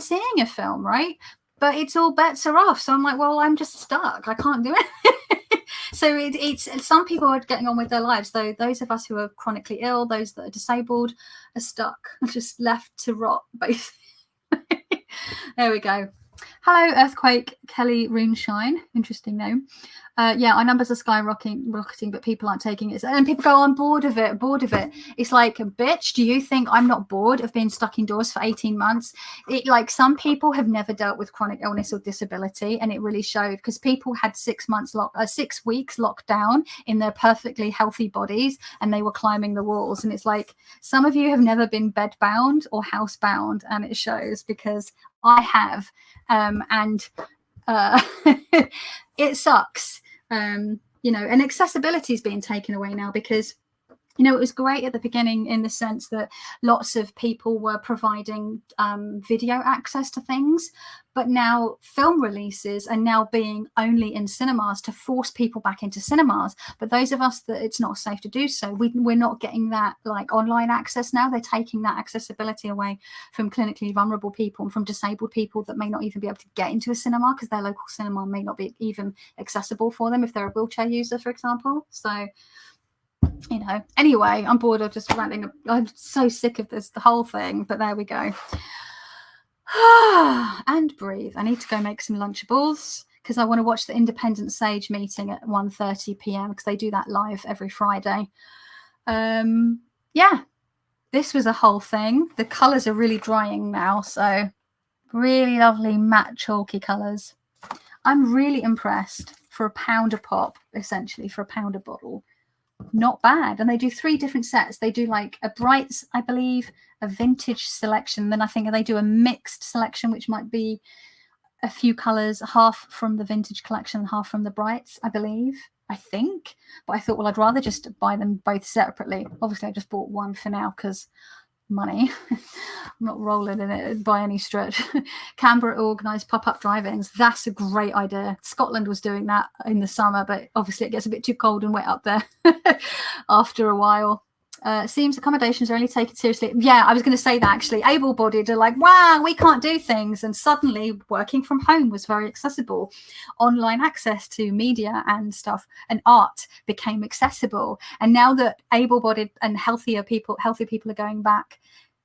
Speaker 1: seeing a film, right? But it's all bets are off. So I'm like, well, I'm just stuck. I can't do it. So it's some people are getting on with their lives, though those of us who are chronically ill, those that are disabled, are stuck, just left to rot, basically. There we go. Hello, Earthquake, Kelly Runeshine. Interesting name. Yeah, our numbers are skyrocketing, but people aren't taking it. And people go, I'm bored of it. It's like, bitch, do you think I'm not bored of being stuck indoors for 18 months? Some people have never dealt with chronic illness or disability, and it really showed, because people had 6 weeks locked down in their perfectly healthy bodies, and they were climbing the walls. And it's like, some of you have never been bedbound or housebound, and it shows, because I have. It sucks. And accessibility is being taken away now, because it was great at the beginning in the sense that lots of people were providing video access to things, but now film releases are now being only in cinemas to force people back into cinemas. But those of us that it's not safe to do so, we're not getting that online access now. They're taking that accessibility away from clinically vulnerable people and from disabled people that may not even be able to get into a cinema because their local cinema may not be even accessible for them if they're a wheelchair user, for example. So anyway, I'm bored of just ranting. I'm so sick of the whole thing, but there we go. And breathe. I need to go make some Lunchables because I want to watch the Independent Sage meeting at 1:30 p.m. because they do that live every Friday. Yeah, this was a whole thing. The colours are really drying now, so really lovely matte chalky colours. I'm really impressed for £1 a pop, essentially, for £1 a bottle. Not bad. And they do 3 different sets. They do like a brights, I believe, a vintage selection, then I think they do a mixed selection, which might be a few colors, half from the vintage collection and half from the brights, I think. But I thought, well, I'd rather just buy them both separately. Obviously I just bought one for now because money. I'm not rolling in it by any stretch. Canberra organised pop-up drive-ins. That's a great idea. Scotland was doing that in the summer, but obviously it gets a bit too cold and wet up there after a while. Seems accommodations are only taken seriously. Yeah, I was going to say that actually. Able-bodied are like, wow, we can't do things. And suddenly working from home was very accessible. Online access to media and stuff and art became accessible. And now that able-bodied and healthy people are going back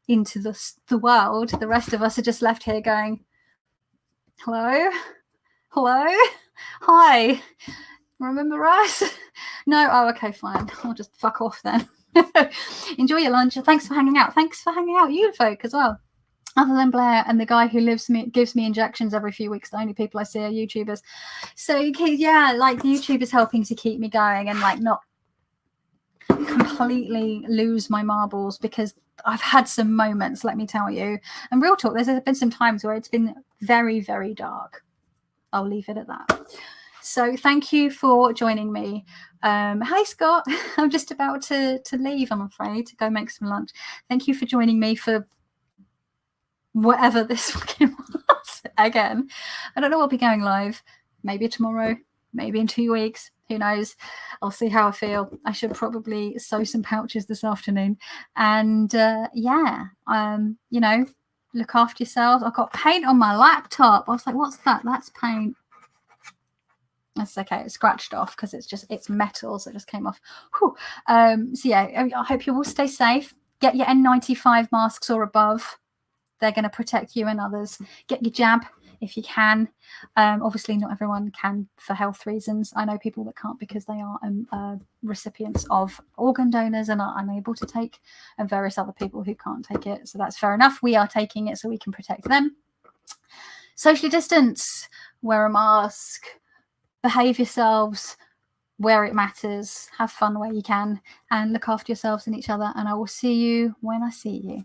Speaker 1: into the world, the rest of us are just left here going, hello? Hi. Remember us? No? Oh, okay, fine. I'll just fuck off then. Enjoy your lunch. Thanks for hanging out. Thanks for hanging out, you folk, as well. Other than Blair and the guy who gives me injections every few weeks, the only people I see are YouTubers. So yeah, like YouTubers helping to keep me going and like not completely lose my marbles, because I've had some moments, let me tell you. And real talk, there's been some times where it's been very, very dark. I'll leave it at that. So thank you for joining me. Hi, Scott. I'm just about to leave, I'm afraid, to go make some lunch. Thank you for joining me for whatever this fucking was again. I don't know, I'll be going live. Maybe tomorrow, maybe in 2 weeks. Who knows? I'll see how I feel. I should probably sew some pouches this afternoon. And yeah, you know, look after yourselves. I've got paint on my laptop. I was like, what's that? That's paint. That's okay. It's scratched off because it's metal, so it just came off. So yeah, I hope you all stay safe. Get your N95 masks or above. They're going to protect you and others. Get your jab if you can. Obviously, not everyone can for health reasons. I know people that can't because they are recipients of organ donors and are unable to take, and various other people who can't take it. So that's fair enough. We are taking it so we can protect them. Socially distance. Wear a mask. Behave yourselves where it matters. Have fun where you can. And look after yourselves and each other. And I will see you when I see you.